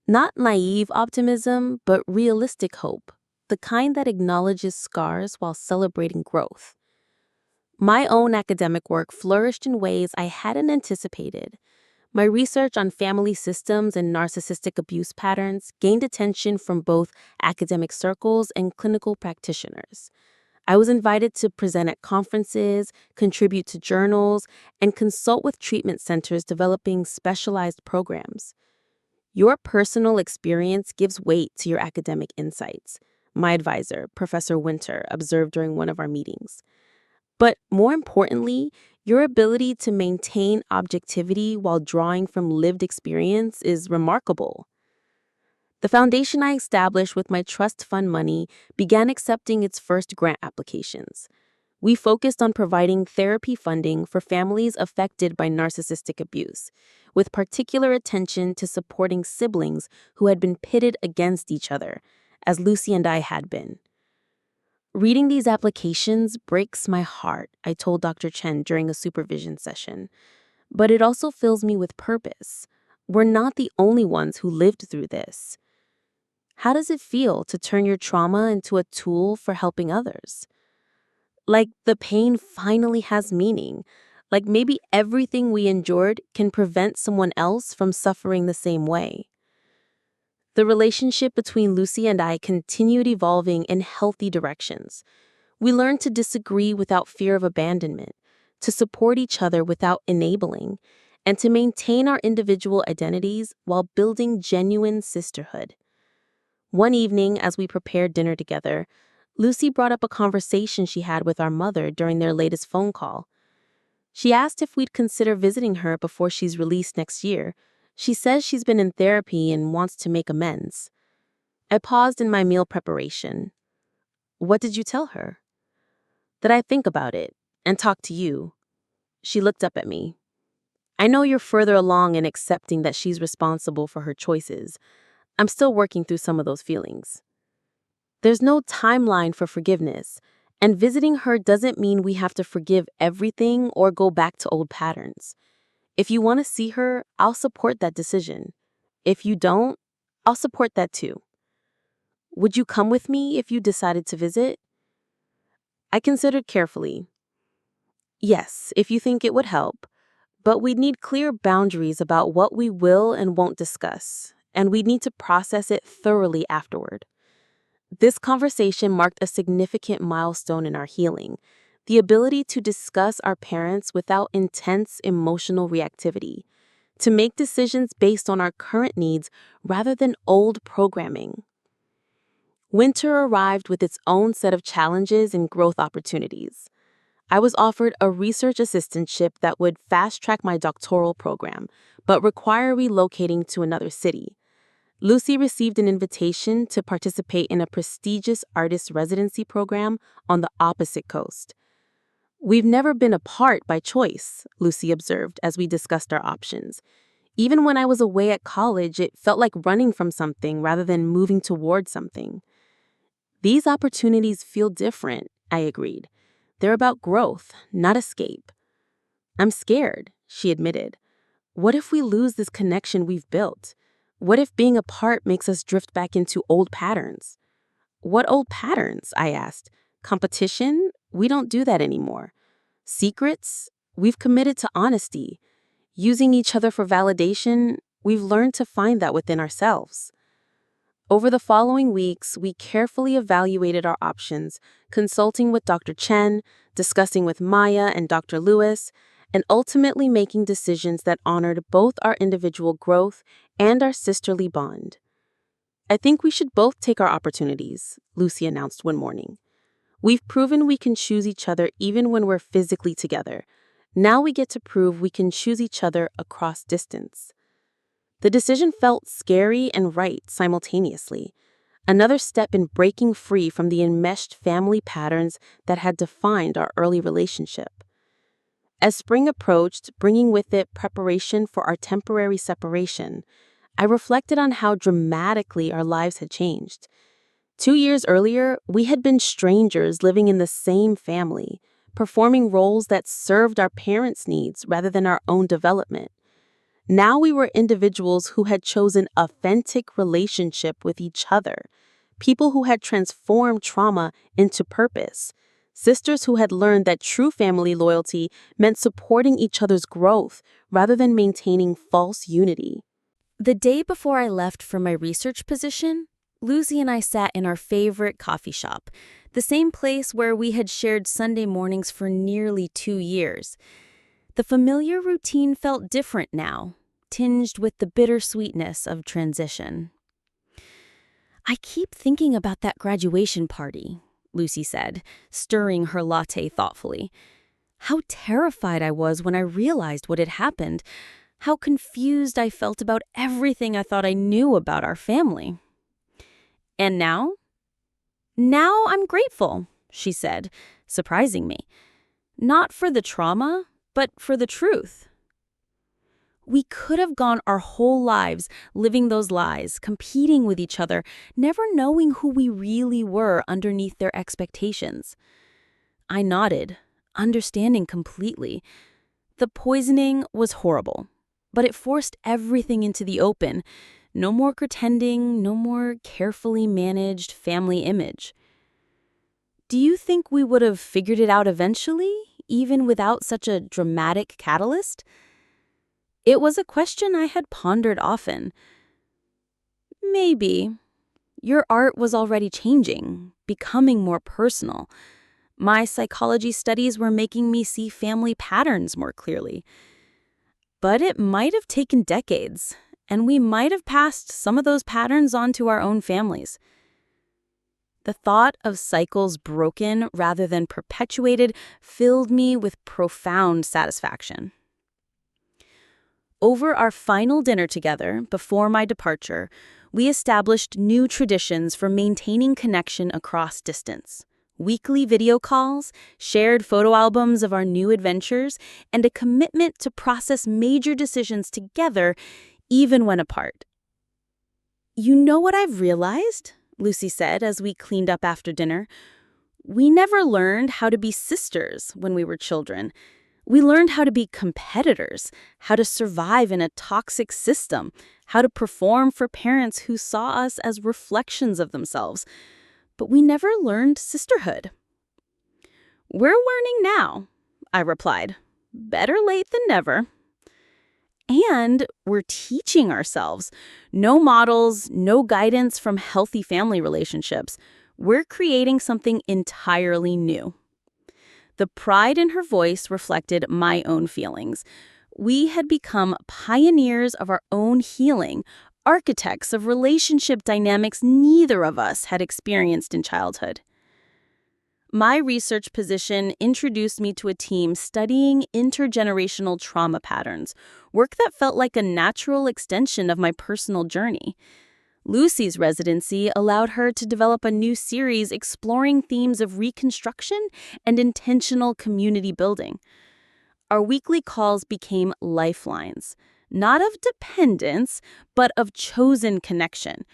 Not naive optimism, but realistic hope. The kind that acknowledges scars while celebrating growth." My own academic work flourished in ways I hadn't anticipated. My research on family systems and narcissistic abuse patterns gained attention from both academic circles and clinical practitioners. I was invited to present at conferences, contribute to journals, and consult with treatment centers developing specialized programs. "Your personal experience gives weight to your academic insights," my advisor, Professor Winter, observed during one of our meetings. "But more importantly, your ability to maintain objectivity while drawing from lived experience is remarkable." The foundation I established with my trust fund money began accepting its first grant applications. We focused on providing therapy funding for families affected by narcissistic abuse, with particular attention to supporting siblings who had been pitted against each other, as Lucy and I had been. "Reading these applications breaks my heart," I told Dr. Chen during a supervision session. "But it also fills me with purpose. We're not the only ones who lived through this." "How does it feel to turn your trauma into a tool for helping others?" "Like the pain finally has meaning. Like maybe everything we endured can prevent someone else from suffering the same way." The relationship between Lucy and I continued evolving in healthy directions. We learned to disagree without fear of abandonment, to support each other without enabling, and to maintain our individual identities while building genuine sisterhood. One evening, as we prepared dinner together, Lucy brought up a conversation she had with our mother during their latest phone call. She asked if we'd consider visiting her before she's released next year. She says she's been in therapy and wants to make amends. I paused in my meal preparation. "What did you tell her?" "That I think about it and talk to you." She looked up at me. "I know you're further along in accepting that she's responsible for her choices. I'm still working through some of those feelings." There's no timeline for forgiveness, and visiting her doesn't mean we have to forgive everything or go back to old patterns. If you want to see her, I'll support that decision. If you don't, I'll support that too. Would you come with me if you decided to visit? I considered carefully. Yes, if you think it would help, but we'd need clear boundaries about what we will and won't discuss, and we'd need to process it thoroughly afterward. This conversation marked a significant milestone in our healing, the ability to discuss our parents without intense emotional reactivity, to make decisions based on our current needs rather than old programming. Winter arrived with its own set of challenges and growth opportunities. I was offered a research assistantship that would fast-track my doctoral program, but require relocating to another city. Lucy received an invitation to participate in a prestigious artist residency program on the opposite coast. "We've never been apart by choice," Lucy observed as we discussed our options. "Even when I was away at college, it felt like running from something rather than moving toward something." "These opportunities feel different," I agreed. "They're about growth, not escape." "I'm scared," she admitted. "What if we lose this connection we've built? What if being apart makes us drift back into old patterns?" "What old patterns?" I asked. "Competition? We don't do that anymore. Secrets? We've committed to honesty. Using each other for validation? We've learned to find that within ourselves." Over the following weeks, we carefully evaluated our options, consulting with Dr. Chen, discussing with Maya and Dr. Lewis, and ultimately making decisions that honored both our individual growth and our sisterly bond. "I think we should both take our opportunities," Lucy announced one morning. "We've proven we can choose each other even when we're physically together. Now we get to prove we can choose each other across distance." The decision felt scary and right simultaneously, another step in breaking free from the enmeshed family patterns that had defined our early relationship. As spring approached, bringing with it preparation for our temporary separation, I reflected on how dramatically our lives had changed. 2 years earlier, we had been strangers living in the same family, performing roles that served our parents' needs rather than our own development. Now we were individuals who had chosen authentic relationship with each other, people who had transformed trauma into purpose, sisters who had learned that true family loyalty meant supporting each other's growth rather than maintaining false unity. The day before I left for my research position, Lucy and I sat in our favorite coffee shop, the same place where we had shared Sunday mornings for nearly 2 years. The familiar routine felt different now, tinged with the bittersweetness of transition. "I keep thinking about that graduation party," Lucy said, stirring her latte thoughtfully. "How terrified I was when I realized what had happened. How confused I felt about everything I thought I knew about our family." "And now?" "Now I'm grateful," she said, surprising me. "Not for the trauma, but for the truth." We could have gone our whole lives living those lies, competing with each other, never knowing who we really were underneath their expectations. I nodded, understanding completely. The poisoning was horrible, but it forced everything into the open. No more pretending, no more carefully managed family image. "Do you think we would have figured it out eventually, even without such a dramatic catalyst?" It was a question I had pondered often. "Maybe. Your art was already changing, becoming more personal. My psychology studies were making me see family patterns more clearly. But it might have taken decades, and we might have passed some of those patterns on to our own families." The thought of cycles broken rather than perpetuated filled me with profound satisfaction. Over our final dinner together, before my departure, we established new traditions for maintaining connection across distance. Weekly video calls, shared photo albums of our new adventures, and a commitment to process major decisions together, even when apart. "You know what I've realized?" Lucy said as we cleaned up after dinner. "We never learned how to be sisters when we were children. We learned how to be competitors, how to survive in a toxic system, how to perform for parents who saw us as reflections of themselves. But we never learned sisterhood. "We're learning now," I replied. "Better late than never." And we're teaching ourselves. No models, no guidance from healthy family relationships. We're creating something entirely new. The pride in her voice reflected my own feelings. We had become pioneers of our own healing, architects of relationship dynamics neither of us had experienced in childhood. My research position introduced me to a team studying intergenerational trauma patterns, work that felt like a natural extension of my personal journey. Lucy's residency allowed her to develop a new series exploring themes of reconstruction and intentional community building. Our weekly calls became lifelines, not of dependence, but of chosen connection.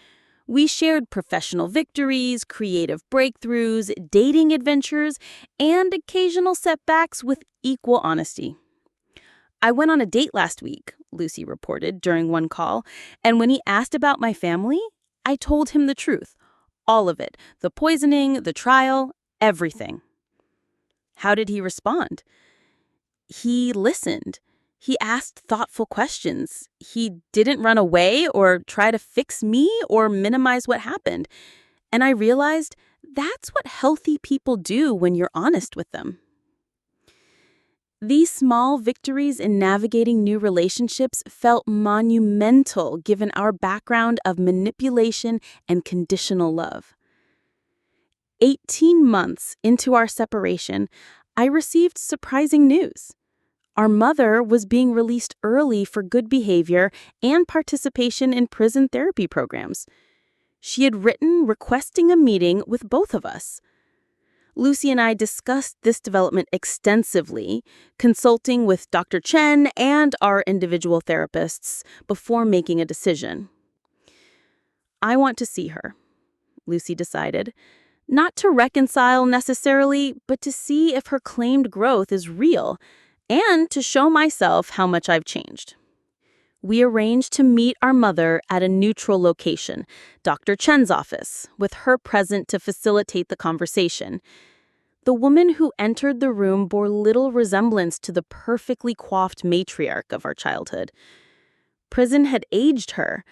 We shared professional victories, creative breakthroughs, dating adventures, and occasional setbacks with equal honesty. "I went on a date last week," Lucy reported during one call, "and when he asked about my family, I told him the truth. All of it. The poisoning, the trial, everything." How did he respond? He listened. He asked thoughtful questions. He didn't run away or try to fix me or minimize what happened. And I realized that's what healthy people do when you're honest with them. These small victories in navigating new relationships felt monumental given our background of manipulation and conditional love. 18 months into our separation, I received surprising news. Our mother was being released early for good behavior and participation in prison therapy programs. She had written requesting a meeting with both of us. Lucy and I discussed this development extensively, consulting with Dr. Chen and our individual therapists before making a decision. "I want to see her," Lucy decided. "Not to reconcile necessarily, but to see if her claimed growth is real, and to show myself how much I've changed." We arranged to meet our mother at a neutral location, Dr. Chen's office, with her present to facilitate the conversation. The woman who entered the room bore little resemblance to the perfectly coiffed matriarch of our childhood. Prison had aged her,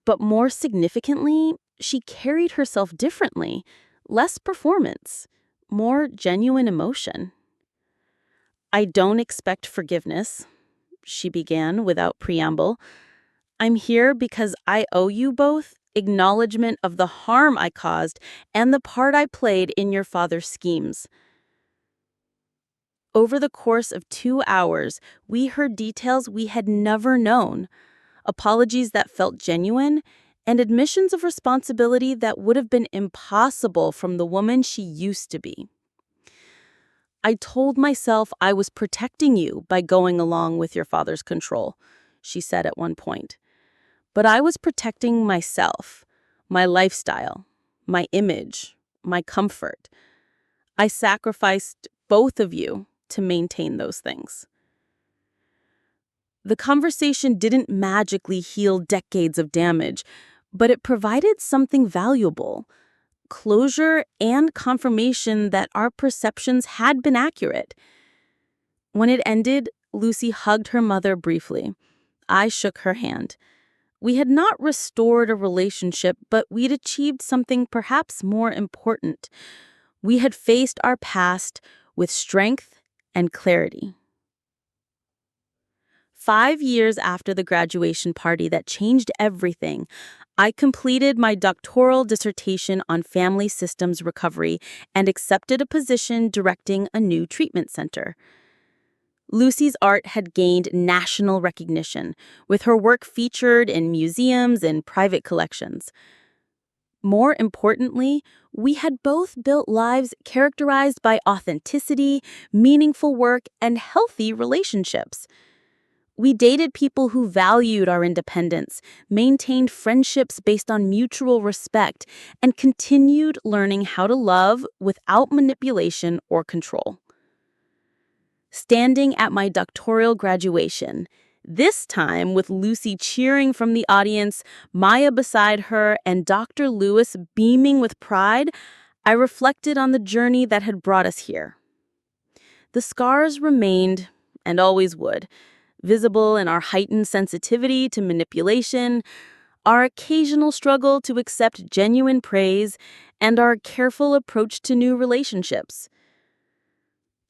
but more significantly, she carried herself differently, less performance, more genuine emotion. "I don't expect forgiveness," she began without preamble. "I'm here because I owe you both acknowledgement of the harm I caused and the part I played in your father's schemes." Over the course of 2 hours, we heard details we had never known, apologies that felt genuine, and admissions of responsibility that would have been impossible from the woman she used to be. "I told myself I was protecting you by going along with your father's control," she said at one point. "But I was protecting myself, my lifestyle, my image, my comfort. I sacrificed both of you to maintain those things." The conversation didn't magically heal decades of damage, but it provided something valuable: closure and confirmation that our perceptions had been accurate. When it ended, Lucy hugged her mother briefly. I shook her hand. We had not restored a relationship, but we'd achieved something perhaps more important. We had faced our past with strength and clarity. 5 years after the graduation party that changed everything, I completed my doctoral dissertation on family systems recovery and accepted a position directing a new treatment center. Lucy's art had gained national recognition, with her work featured in museums and private collections. More importantly, we had both built lives characterized by authenticity, meaningful work, and healthy relationships. We dated people who valued our independence, maintained friendships based on mutual respect, and continued learning how to love without manipulation or control. standing at my doctoral graduation. This time with Lucy cheering from the audience, Maya beside her, and Dr. Lewis beaming with pride, I reflected on the journey that had brought us here. The scars remained, and always would, visible in our heightened sensitivity to manipulation, our occasional struggle to accept genuine praise, and our careful approach to new relationships.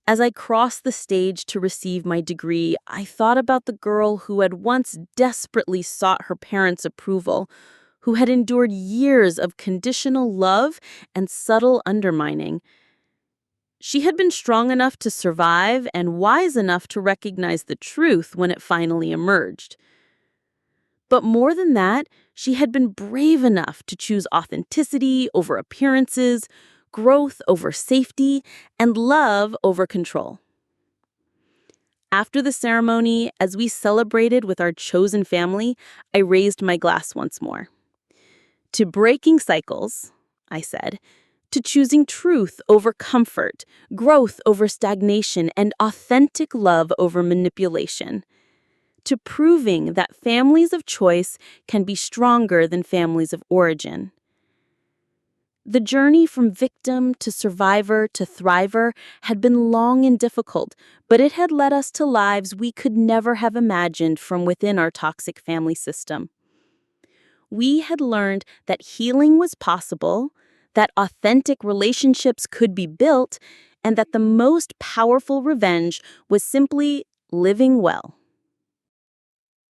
As I crossed the stage to receive my degree, I thought about the girl who had once desperately sought her parents' approval, who had endured years of conditional love and subtle undermining. She had been strong enough to survive and wise enough to recognize the truth when it finally emerged. But more than that, she had been brave enough to choose authenticity over appearances, growth over safety, and love over control. After the ceremony, as we celebrated with our chosen family, I raised my glass once more. To breaking cycles, I said, to choosing truth over comfort, growth over stagnation, and authentic love over manipulation. To proving that families of choice can be stronger than families of origin. The journey from victim to survivor to thriver had been long and difficult, but it had led us to lives we could never have imagined from within our toxic family system. We had learned that healing was possible, that authentic relationships could be built, and that the most powerful revenge was simply living well.